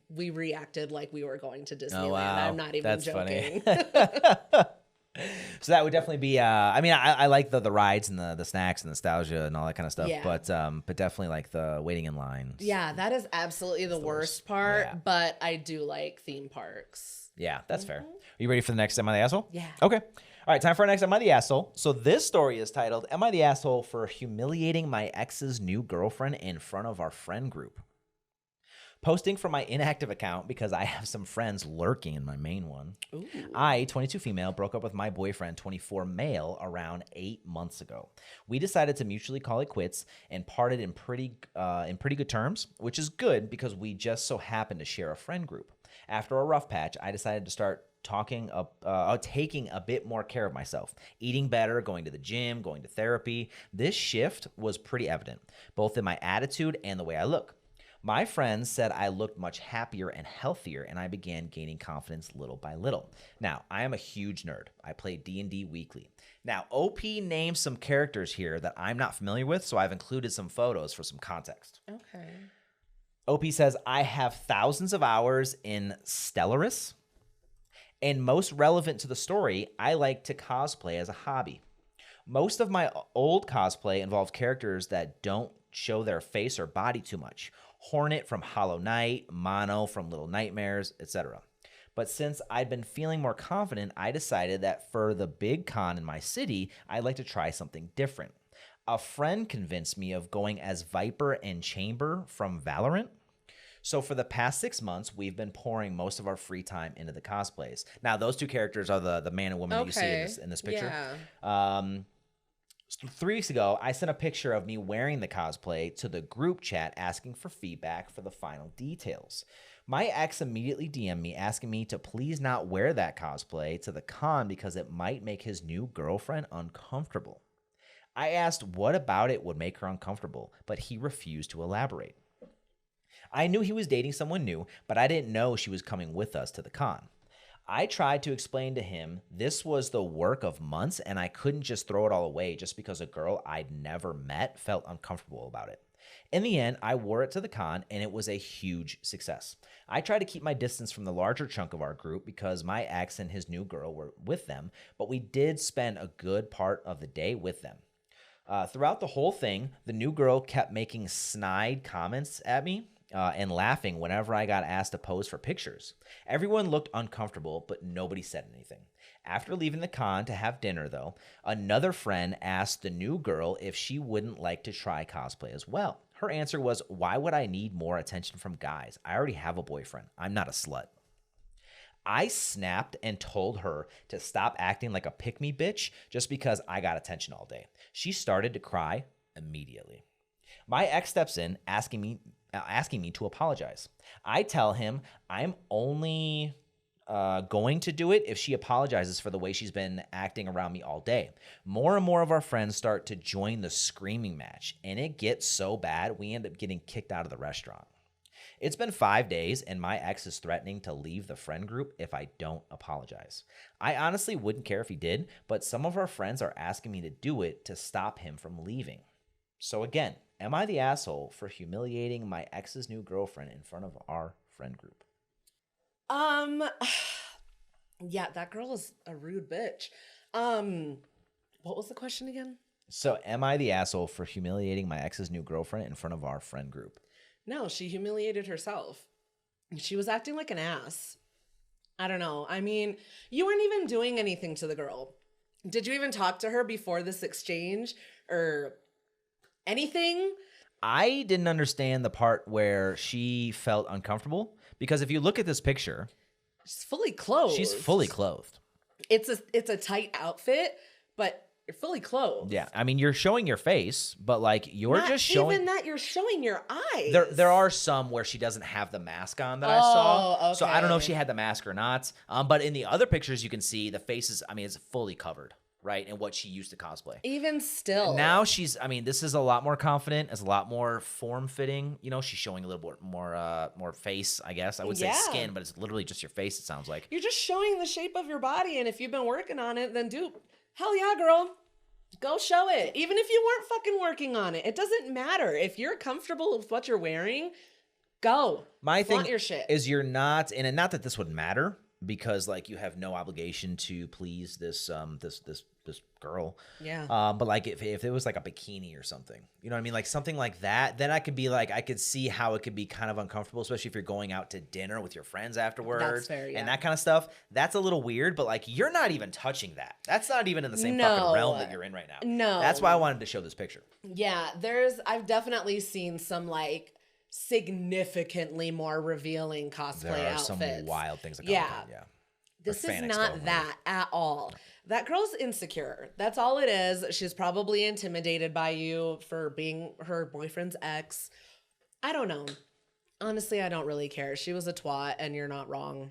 we reacted like we were going to Disneyland. Oh, wow. I'm not even joking. So that would definitely be, I like the rides and the snacks and nostalgia and all that kind of stuff, but definitely the waiting in line. Yeah, that is absolutely the worst part, but I do like theme parks. Yeah, that's fair. Are you ready for the next Am I the Asshole? Yeah. Okay. All right, time for our next Am I the Asshole? So this story is titled, Am I the Asshole for Humiliating My Ex's New Girlfriend in Front of Our Friend Group? Posting from my inactive account because I have some friends lurking in my main one. Ooh. I, 22 female, broke up with my boyfriend, 24 male, around 8 months ago. We decided to mutually call it quits and parted in pretty good terms, which is good because we just so happened to share a friend group. After a rough patch, I decided to start taking a bit more care of myself, eating better, going to the gym, going to therapy. This shift was pretty evident, both in my attitude and the way I look. My friends said I looked much happier and healthier, and I began gaining confidence little by little. Now, I am a huge nerd. I play D&D weekly. Now, OP names some characters here that I'm not familiar with, so I've included some photos for some context. Okay. OP says, I have thousands of hours in Stellaris, and most relevant to the story, I like to cosplay as a hobby. Most of my old cosplay involved characters that don't show their face or body too much. Hornet from Hollow Knight, Mono from Little Nightmares, etc. But since I'd been feeling more confident, I decided that for the big con in my city, I'd like to try something different. A friend convinced me of going as Viper and Chamber from Valorant. So for the past 6 months, we've been pouring most of our free time into the cosplays. Now, those two characters are the man and woman that you see in this picture. Yeah. 3 weeks ago, I sent a picture of me wearing the cosplay to the group chat asking for feedback for the final details. My ex immediately DM'd me asking me to please not wear that cosplay to the con because it might make his new girlfriend uncomfortable. I asked what about it would make her uncomfortable, but he refused to elaborate. I knew he was dating someone new, but I didn't know she was coming with us to the con. I tried to explain to him this was the work of months and I couldn't just throw it all away just because a girl I'd never met felt uncomfortable about it. In the end, I wore it to the con and it was a huge success. I tried to keep my distance from the larger chunk of our group because my ex and his new girl were with them, but we did spend a good part of the day with them. Throughout the whole thing, the new girl kept making snide comments at me. And laughing whenever I got asked to pose for pictures. Everyone looked uncomfortable, but nobody said anything. After leaving the con to have dinner, though, another friend asked the new girl if she wouldn't like to try cosplay as well. Her answer was, why would I need more attention from guys? I already have a boyfriend. I'm not a slut. I snapped and told her to stop acting like a pick-me bitch just because I got attention all day. She started to cry immediately. My ex steps in, asking me to apologize. I tell him I'm only going to do it if she apologizes for the way she's been acting around me all day. More and more of our friends start to join the screaming match, and it gets so bad we end up getting kicked out of the restaurant. It's been 5 days, and my ex is threatening to leave the friend group if I don't apologize. I honestly wouldn't care if he did, but some of our friends are asking me to do it to stop him from leaving. So again, am I the asshole for humiliating my ex's new girlfriend in front of our friend group? Yeah, that girl is a rude bitch. What was the question again? So am I the asshole for humiliating my ex's new girlfriend in front of our friend group? No, she humiliated herself. She was acting like an ass. I don't know. I mean, you weren't even doing anything to the girl. Did you even talk to her before this exchange or anything? I didn't understand the part where she felt uncomfortable because if you look at this picture, She's fully clothed. she's fully clothed. It's a tight outfit, but you're fully clothed. Yeah, I mean, you're showing your face, but like you're Not just showing. even that, you're showing your eyes. There are some where she doesn't have the mask on that I saw. Okay. So I don't know if she had the mask or not. But in the other pictures, you can see the face is, I mean, it's fully covered, right? And what she used to cosplay. Even still. Now she's, I mean, this is a lot more confident. It's a lot more form-fitting. You know, she's showing a little bit more face, I guess. I would say skin, but it's literally just your face, it sounds like. You're just showing the shape of your body, and if you've been working on it, then hell yeah, girl. Go show it. Even if you weren't fucking working on it. It doesn't matter. If you're comfortable with what you're wearing, go. My Flaunt thing your shit. is you're not, and not that this would matter, because like you have no obligation to please this girl. Yeah. But like if it was like a bikini or something, you know what I mean? Like something like that, then I could be like, I could see how it could be kind of uncomfortable, especially if you're going out to dinner with your friends afterwards. That's fair, yeah. And that kind of stuff. That's a little weird, but like you're not even touching that. That's not even in the same fucking realm that you're in right now. No. That's why I wanted to show this picture. Yeah, I've definitely seen some like significantly more revealing cosplay There are outfits. some wild things that come Yeah. with that, yeah. This Or is fan not expo, that at all. That girl's insecure. That's all it is. She's probably intimidated by you for being her boyfriend's ex. I don't know. Honestly, I don't really care. She was a twat, and you're not wrong.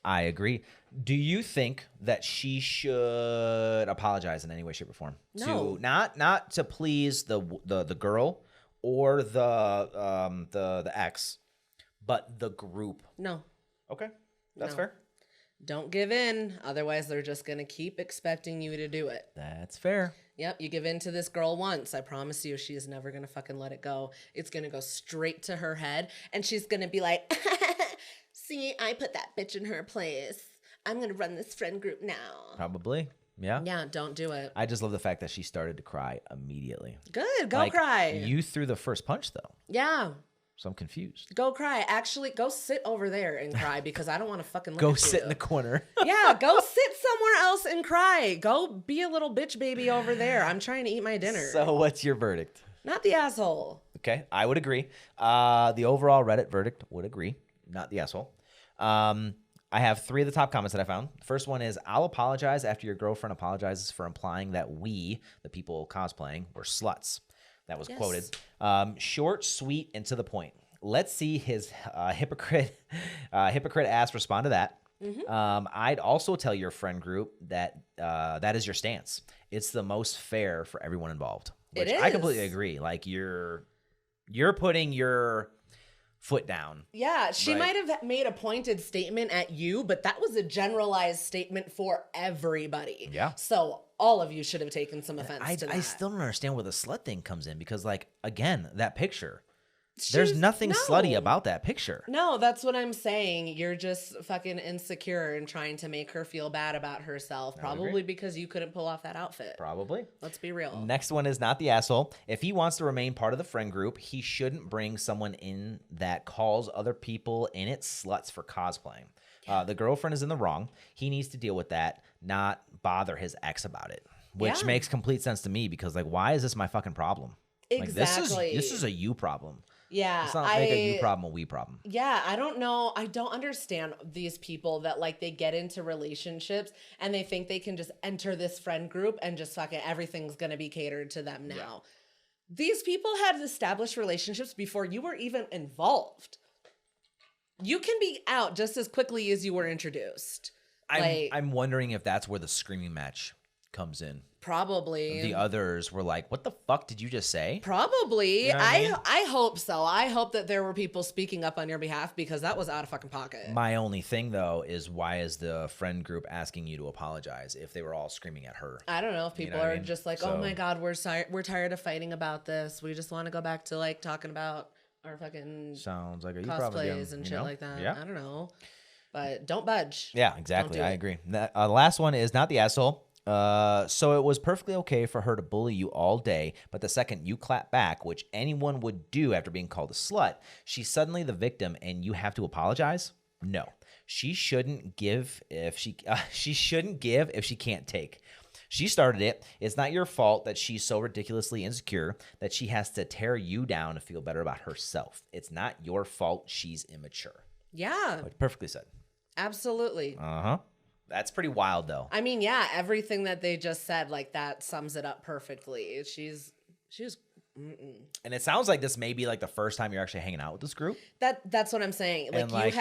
I agree. Do you think that she should apologize in any way, shape, or form? No. Not to please the girl or the ex, but the group. No. Okay, that's No. fair. Don't give in. Otherwise, they're just going to keep expecting you to do it. That's fair. Yep, you give in to this girl once. I promise you, she is never going to fucking let it go. It's going to go straight to her head, and she's going to be like, see, I put that bitch in her place. I'm going to run this friend group now. Probably. Yeah. Yeah, don't do it. I just love the fact that she started to cry immediately. Good, go Like, cry. You threw the first punch, though. Yeah, So I'm confused. go cry. Actually, go sit over there and cry because I don't want to fucking look Go at sit you. in the corner. Yeah, go sit somewhere else and cry. Go be a little bitch baby over there. I'm trying to eat my dinner. So what's your verdict? Not the asshole. Okay, I would agree. The overall Reddit verdict would agree. Not the asshole. I have 3 of the top comments that I found. The first one is, I'll apologize after your girlfriend apologizes for implying that we, the people cosplaying, were sluts. That was quoted. Short, sweet, and to the point. Let's see his hypocrite ass respond to that. I'd also tell your friend group that that is your stance. It's the most fair for everyone involved. Which It I is. completely agree. Like you're putting your foot down. Yeah, she Right. might have made a pointed statement at you, but that was a generalized statement for everybody. Yeah. So all of you should have taken some offense to that. I still don't understand where the slut thing comes in because, like, again, that picture. There's nothing slutty about that picture. No, that's what I'm saying. You're just fucking insecure and trying to make her feel bad about herself. Probably because you couldn't pull off that outfit. Probably. Let's be real. Next one is not the asshole. If he wants to remain part of the friend group, he shouldn't bring someone in that calls other people in it sluts for cosplaying. The girlfriend is in the wrong. He needs to deal with that, not bother his ex about it. Which makes complete sense to me because, like, why is this my fucking problem? Exactly. Like, this is a you problem. Yeah. Let's not make a you problem a we problem. Yeah, I don't know. I don't understand these people that like they get into relationships and they think they can just enter this friend group and just fucking everything's going to be catered to them now. Yeah. These people had established relationships before you were even involved. You can be out just as quickly as you were introduced. I'm wondering if that's where the screaming match comes in. Probably. The others were like, what the fuck did you just say? Probably. You know what I mean? I hope so. I hope that there were people speaking up on your behalf because that was out of fucking pocket. My only thing, though, is why is the friend group asking you to apologize if they were all screaming at her? I don't know if people are just like, oh my God, we're tired of fighting about this. We just want to go back to like talking about our fucking sounds like a you problem cosplays and shit like that. Yeah. I don't know. But don't budge. Yeah, exactly. Don't do I it. agree. The last one is not the asshole. So it was perfectly okay for her to bully you all day, but the second you clap back, which anyone would do after being called a slut, she's suddenly the victim and you have to apologize? No. She shouldn't give if she can't take. She started it. It's not your fault that she's so ridiculously insecure that she has to tear you down to feel better about herself. It's not your fault she's immature. Yeah. Perfectly said. Absolutely. Uh-huh. That's pretty wild, though. I mean, yeah, everything that they just said, like that sums it up perfectly. She's And it sounds like this may be like the first time you're actually hanging out with this group. That's what I'm saying. Like, And, like,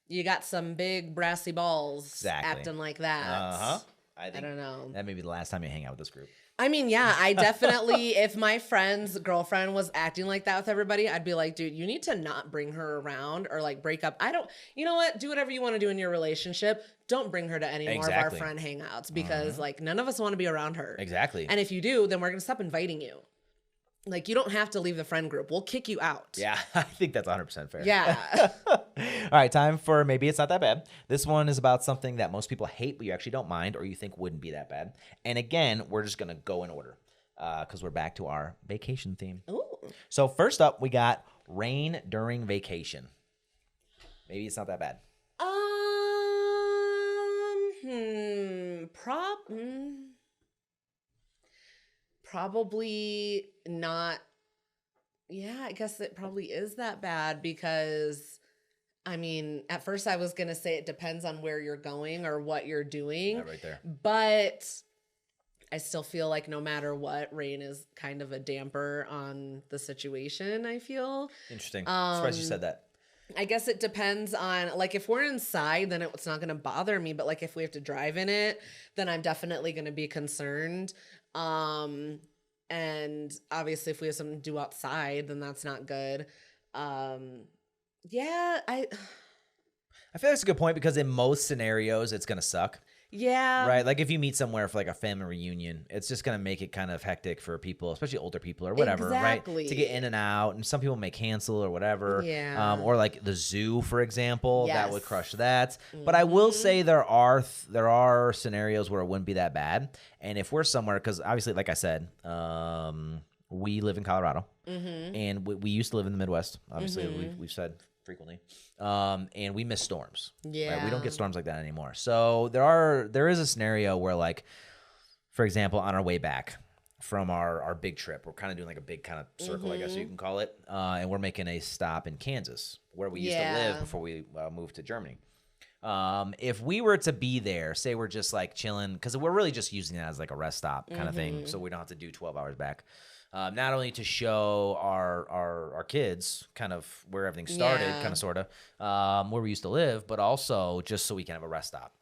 you got some big brassy balls Exactly. acting like that. Uh-huh. I don't know. That may be the last time you hang out with this group. I mean, yeah, I definitely, if my friend's girlfriend was acting like that with everybody, I'd be like, dude, you need to not bring her around or like break up. You know what? Do whatever you want to do in your relationship. Don't bring her to any more of our friend hangouts because like none of us want to be around her. Exactly. And if you do, then we're going to stop inviting you. Like, you don't have to leave the friend group. We'll kick you out. Yeah, I think that's 100% fair. Yeah. All right, time for Maybe It's Not That Bad. This one is about something that most people hate, but you actually don't mind or you think wouldn't be that bad. And again, we're just going to go in order because we're back to our vacation theme. Ooh. So first up, we got rain during vacation. Maybe it's not that bad. Probably not. Yeah, I guess it probably is that bad because, I mean, at first I was going to say it depends on where you're going or what you're doing. Yeah, right there. But I still feel like no matter what, rain is kind of a damper on the situation, I feel. Interesting. Surprised you said that. I guess it depends on, like, if we're inside, then it's not going to bother me. But, like, if we have to drive in it, then I'm definitely going to be concerned. And obviously, if we have something to do outside, then that's not good. Yeah, I feel that's a good point because in most scenarios, it's going to suck. Yeah. Right. Like if you meet somewhere for like a family reunion, it's just going to make it kind of hectic for people, especially older people or whatever, Exactly. right? To get in and out. And some people may cancel or whatever. Yeah. Or like the zoo, for example, that would Yes. crush that. But I will say there are scenarios where it wouldn't be that bad. And if we're somewhere, because obviously, like I said, we live in Colorado and we used to live in the Midwest. Obviously, we've said frequently. And we miss storms. Yeah. Right? We don't get storms like that anymore. So there is a scenario where, like, for example, on our way back from our big trip, we're kind of doing like a big kind of circle, I guess you can call it. And we're making a stop in Kansas where we used to live before we moved to Germany. If we were to be there, say we're just like chilling, because we're really just using it as like a rest stop kind of thing. So we don't have to do 12 hours back. Not only to show our kids kind of where everything started, kind of sort of, where we used to live, but also just so we can have a rest stop.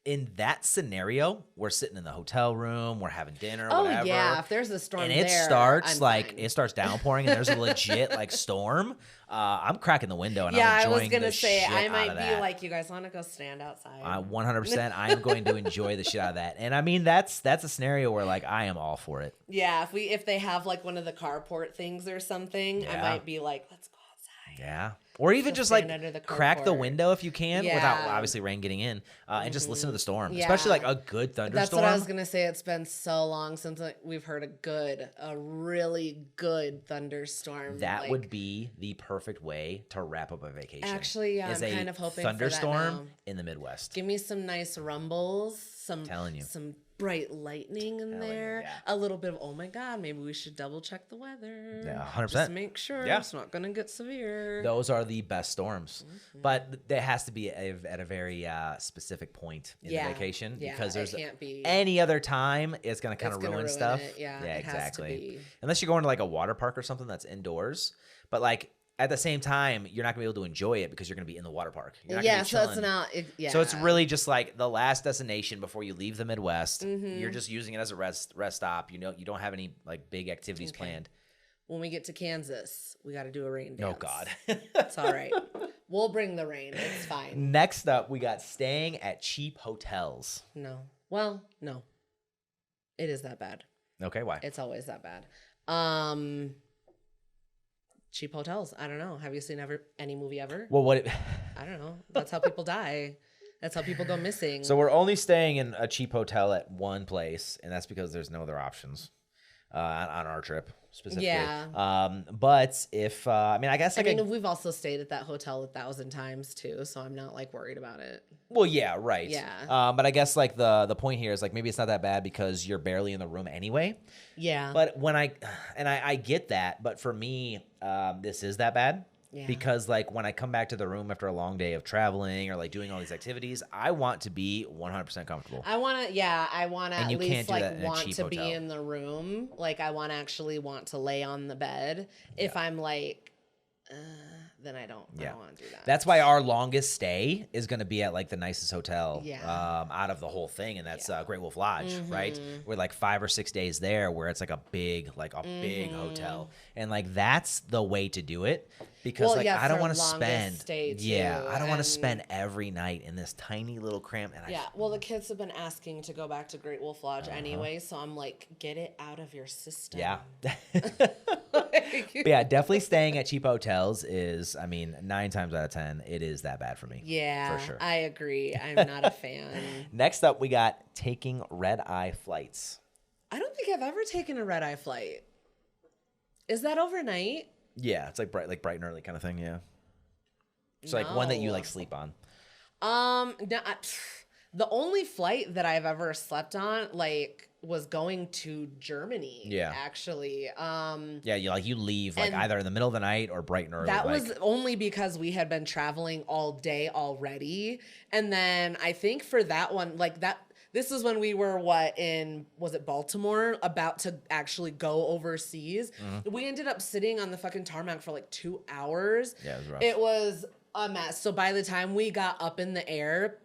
In that scenario, we're sitting in the hotel room, we're having dinner, whatever. Oh yeah, if there's a storm and there, it starts I'm like fine. it starts downpouring, and there's a legit like storm. I'm cracking the window and I'm I enjoying was gonna the say shit I out might of be that. like, you guys want to go stand outside? 100%. I am going to enjoy the shit out of that, and I mean that's a scenario where like I am all for it. Yeah, if they have like one of the carport things or something, I Yeah. might be like, let's go outside. Yeah. Or even just like stand under the crack the carport. window if you can without Yeah. obviously rain getting in, and just listen to the storm, Yeah. especially like a good thunderstorm. That's what I was gonna say. It's been so long since we've heard a really good thunderstorm. That like, would be the perfect way to wrap up a vacation. Actually, yeah, is I'm a kind of hoping for that thunderstorm now. in the Midwest. Give me some nice rumbles, Telling you. some bright lightning in Telling you, there, yeah. a little bit of, oh my God, maybe we should double check the weather. Yeah, 100%. Just to make sure Yeah. it's not gonna get severe. Those are the best storms, but there has to be at a very specific point in the vacation, because it there's can't be any other time it's going to kind of ruin stuff. it. Yeah, yeah, it has to exactly. be. Unless you're going to like a water park or something that's indoors, but like at the same time, you're not gonna be able to enjoy it because you're gonna be in the water park. You're not gonna be So it's chilling. not. So it's really just like the last destination before you leave the Midwest. You're just using it as a rest stop. You know, you don't have any like big activities planned. When we get to Kansas, we got to do a rain dance. Oh God. It's all right. We'll bring the rain. It's fine. Next up, we got staying at cheap hotels. No. Well, no. It is that bad. Okay, why? It's always that bad. Cheap hotels. I don't know. Have you seen any movie ever? Well, I don't know. That's how people die. That's how people go missing. So we're only staying in a cheap hotel at one place, and that's because there's no other options on our trip specifically. Yeah. But if I guess I like mean, we've also stayed at that hotel 1,000 times too, so I'm not like worried about it. well, yeah, right. Yeah. But I guess like the point here is like maybe it's not that bad because you're barely in the room anyway. Yeah. But when I get that, but for me, this is that bad. Yeah. Because like when I come back to the room after a long day of traveling or like doing all these activities, I want to be 100% comfortable. I want to And you at can't least do that like in a want cheap to be hotel. in the room. Like I want to lay on the bed. If I'm like, then I don't want to do that. That's why our longest stay is going to be at like the nicest hotel Yeah. out of the whole thing. And that's Great Wolf Lodge, right? We're like 5 or 6 days there where it's like a big hotel. And like, that's the way to do it because Well, like, yeah, I don't for want to longest spend, stay, too, I don't want to and- spend every night in this tiny little cramp. And Yeah, well, the kids have been asking to go back to Great Wolf Lodge anyway, so I'm like, get it out of your system. yeah. But yeah, definitely staying at cheap hotels is, 9 times out of 10, it is that bad for me. Yeah, For sure. I agree. I'm not a fan. Next up, we got taking red-eye flights. I don't think I've ever taken a red-eye flight. Is that overnight? Yeah, it's like bright and early kind of thing. Yeah, it's like one that you No. like sleep on. No, the only flight that I've ever slept on, like was going to Germany. Yeah. Actually. Yeah, you leave like either in the middle of the night or bright and early. That was only because we had been traveling all day already. And then I think for that one, like that, this is when we were was it Baltimore, about to actually go overseas. We ended up sitting on the fucking tarmac for like 2 hours. Yeah, it was rough. It was a mess. So by the time we got up in the air,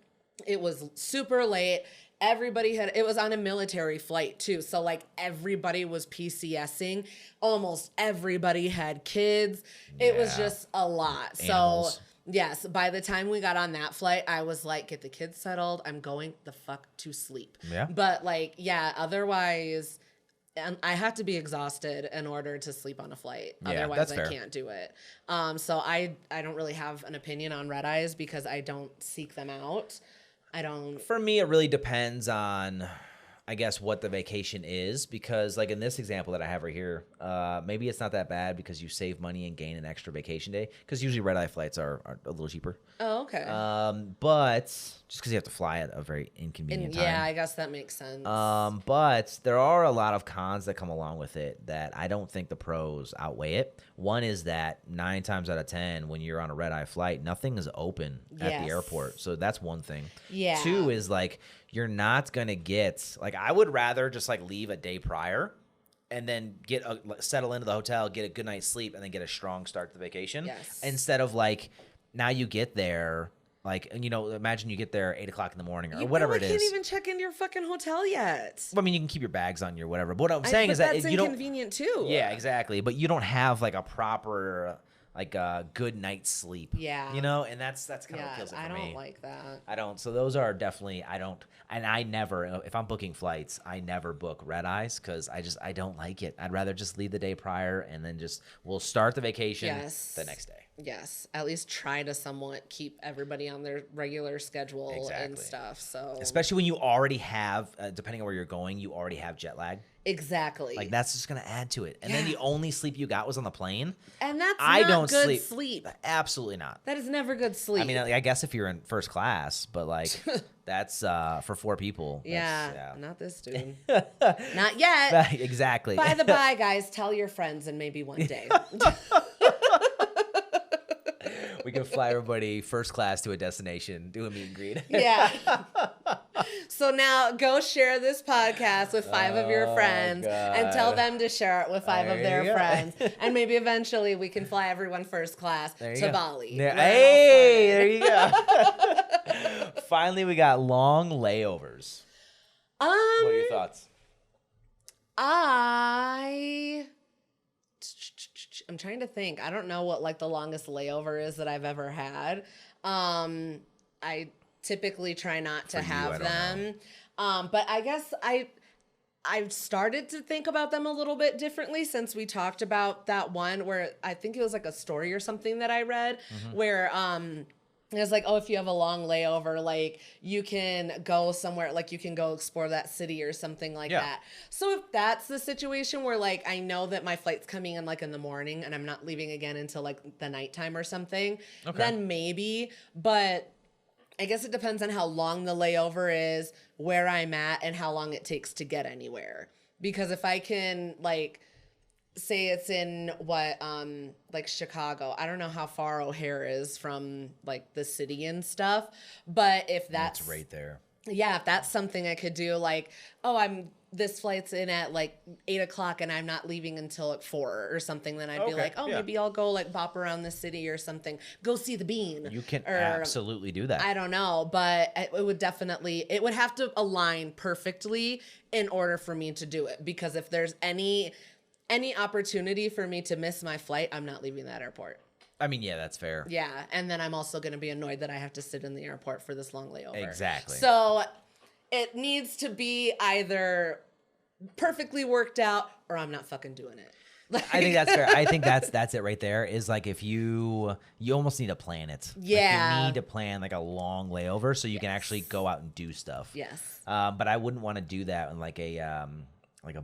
it was super late. It was on a military flight too. So like everybody was PCSing. Almost everybody had kids. It was just a lot. Animals. So yes, by the time we got on that flight, I was like, get the kids settled. I'm going the fuck to sleep. Yeah. But like, yeah, otherwise, and I have to be exhausted in order to sleep on a flight. Yeah, Otherwise, that's I fair. can't do it. So I don't really have an opinion on red eyes because I don't seek them out. I don't. For me, it really depends on, I guess, what the vacation is, because like in this example that I have right here, maybe it's not that bad because you save money and gain an extra vacation day, because usually red eye flights are a little cheaper. Oh, okay. But just because you have to fly at a very inconvenient time. Yeah, I guess that makes sense. But there are a lot of cons that come along with it that I don't think the pros outweigh it. One is that 9 times out of 10, when you're on a red eye flight, nothing is open at the airport. So that's one thing. Yeah. 2 is like, you're not going to get, like, I would rather just like leave a day prior and then settle into the hotel, get a good night's sleep, and then get a strong start to the vacation. Yes. Instead of like, now you get there, like, you know, imagine you get there 8 o'clock in the morning or whatever it is. You can't even check into your fucking hotel yet. Well, I mean, you can keep your bags on you or whatever. But what I'm saying is that that's you don't. inconvenient too. Yeah, exactly. But you don't have like a proper, like a good night's sleep. Yeah. You know, and that's kind of what kills it for me. I don't like that. I don't. So those are definitely, I never, if I'm booking flights, I never book red eyes because I don't like it. I'd rather just leave the day prior and then we'll start the vacation the next day. Yes, at least try to somewhat keep everybody on their regular schedule and stuff. So especially when you already have, depending on where you're going, you already have jet lag. Exactly. Like that's just gonna add to it. And then the only sleep you got was on the plane. And that's not good sleep. Absolutely not. That is never good sleep. I mean, I guess if you're in first class, but like that's for 4 people. Yeah, not this dude. Not yet. Exactly. By the by, guys, tell your friends and maybe one day. We can fly everybody first class to a destination, do a meet and greet. Yeah. So now go share this podcast with 5 of your friends and tell them to share it with 5 of their friends. And maybe eventually we can fly everyone first class to Bali. Hey, there you go. Finally, we got long layovers. What are your thoughts? I'm trying to think. I don't know what like the longest layover is that I've ever had. I typically try not to have them. But I guess I've started to think about them a little bit differently since we talked about that one where I think it was like a story or something that I read where it was like, oh, if you have a long layover, like you can go somewhere, like you can go explore that city or something like that. So if that's the situation where like I know that my flight's coming in like in the morning and I'm not leaving again until like the nighttime or something, then maybe. But I guess it depends on how long the layover is, where I'm at, and how long it takes to get anywhere. Because if I can like say it's in like Chicago, I don't know how far O'Hare is from like the city and stuff, but if that's right there. Yeah, if that's something I could do, like, oh, this flight's in at like 8 o'clock and I'm not leaving until at 4 or something, then I'd be like, oh, maybe I'll go like bop around the city or something, go see the Bean. You can absolutely do that. I don't know, but it would have to align perfectly in order for me to do it, because if there's any opportunity for me to miss my flight, I'm not leaving that airport. I mean, yeah, that's fair. Yeah, and then I'm also going to be annoyed that I have to sit in the airport for this long layover. Exactly. So it needs to be either perfectly worked out or I'm not fucking doing it. I think that's fair. I think that's it right there. Is like if you almost need to plan it. Yeah. Like you need to plan like a long layover so you can actually go out and do stuff. Yes. But I wouldn't want to do that in like a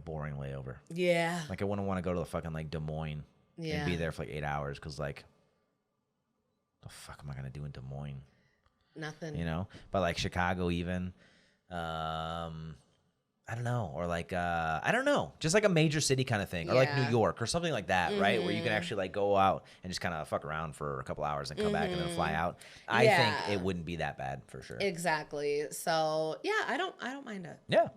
boring layover. Yeah. Like I wouldn't want to go to the fucking like Des Moines and be there for like 8 hours because like, the fuck am I gonna do in Des Moines? Nothing. You know, but like Chicago even, I I don't know, or like I don't know, just like a major city kind of thing, or like New York or something like that, right? Where you can actually like go out and just kind of fuck around for a couple hours and come back and then fly out. I think it wouldn't be that bad for sure. Exactly. So yeah, I don't mind it. Yeah.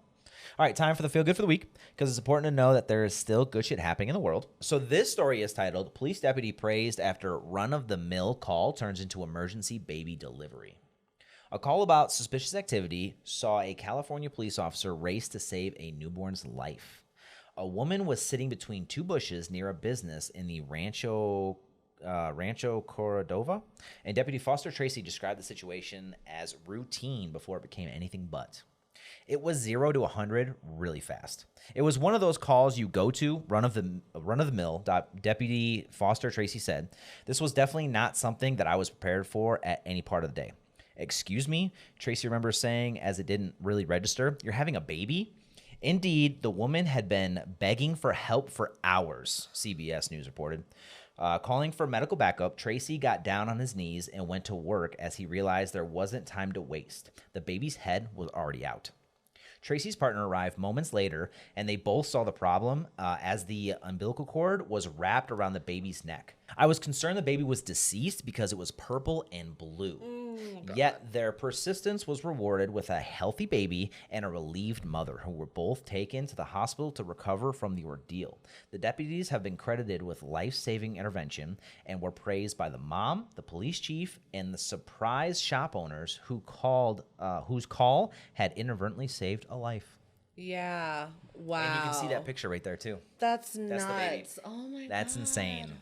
All right, time for the feel good for the week, because it's important to know that there is still good shit happening in the world. So this story is titled "Police Deputy Praised After Run-of-the-Mill Call Turns into Emergency Baby Delivery." A call about suspicious activity saw a California police officer race to save a newborn's life. A woman was sitting between two bushes near a business in the Rancho Cordova, and Deputy Foster Tracy described the situation as routine before it became anything but. It was 0 to 100 really fast. It was one of those calls you go to, run of the mill, Deputy Foster Tracy said. This was definitely not something that I was prepared for at any part of the day. "Excuse me," Tracy remembers saying as it didn't really register. "You're having a baby?" Indeed, the woman had been begging for help for hours, CBS News reported. Calling for medical backup, Tracy got down on his knees and went to work as he realized there wasn't time to waste. The baby's head was already out. Tracy's partner arrived moments later, and they both saw the problem as the umbilical cord was wrapped around the baby's neck. "I was concerned the baby was deceased because it was purple and blue." Yet their persistence was rewarded with a healthy baby and a relieved mother, who were both taken to the hospital to recover from the ordeal. The deputies have been credited with life-saving intervention and were praised by the mom, the police chief, and the surprise shop owners whose call had inadvertently saved a life. Yeah. Wow. And you can see that picture right there too. That's nuts. The baby. Oh my god. That's insane.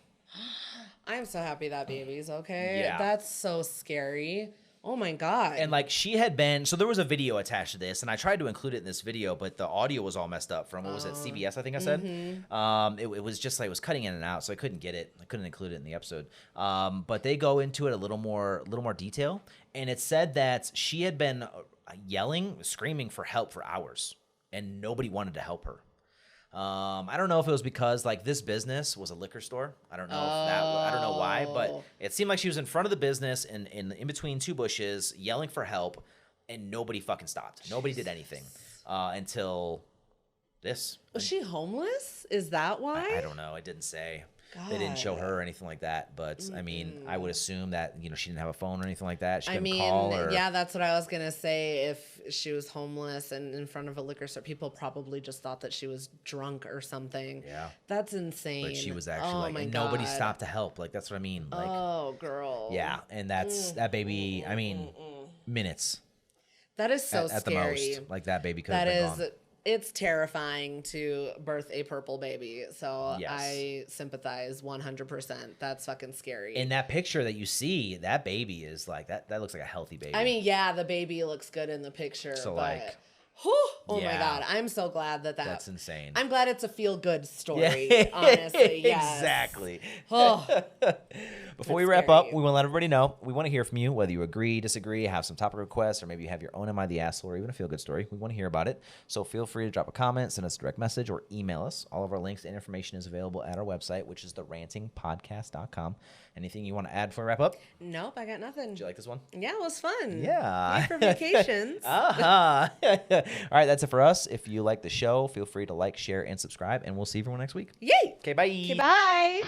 I'm so happy that baby's okay. Yeah. That's so scary. Oh my god. And like she had been, so there was a video attached to this, and I tried to include it in this video, but the audio was all messed up from, what was it, CBS, I think I said. It was just like, it was cutting in and out, so I couldn't get it. I couldn't include it in the episode. But they go into it a little more detail, and it said that she had been yelling, screaming for help for hours, and nobody wanted to help her. I don't know if it was because like this business was a liquor store. I don't know I don't know why, but it seemed like she was in front of the business and in between two bushes yelling for help, and nobody fucking stopped. Nobody did anything until this. Was she homeless? Is that why? I don't know. It didn't say. God. They didn't show her or anything like that, but I mean, I would assume that, you know, she didn't have a phone or anything like that. She couldn't call or... yeah, that's what I was gonna say. If she was homeless and in front of a liquor store, people probably just thought that she was drunk or something. Yeah, that's insane. But she was actually and nobody stopped to help. Like that's what I mean. Like, oh, girl. Yeah, and that's that baby. I mean, minutes. That is so at scary. The most. Like that baby could have been gone. It's terrifying to birth a purple baby. So yes. I sympathize 100%. That's fucking scary. In that picture that you see, that baby is like, that looks like a healthy baby. I mean, yeah, the baby looks good in the picture. So but, like, oh my God. I'm so glad that's insane. I'm glad it's a feel-good story, honestly. Yes. Exactly. Oh, before we wrap up, we want to let everybody know, we want to hear from you, whether you agree, disagree, have some topic requests, or maybe you have your own Am I the Asshole or even a feel-good story. We want to hear about it. So feel free to drop a comment, send us a direct message, or email us. All of our links and information is available at our website, which is therantingpodcast.com. Anything you want to add before we wrap up? Nope, I got nothing. Did you like this one? Yeah, it was fun. Yeah. Great for vacations. All right, that's it for us. If you like the show, feel free to like, share, and subscribe, and we'll see everyone next week. Yay! Okay, bye. Okay, bye.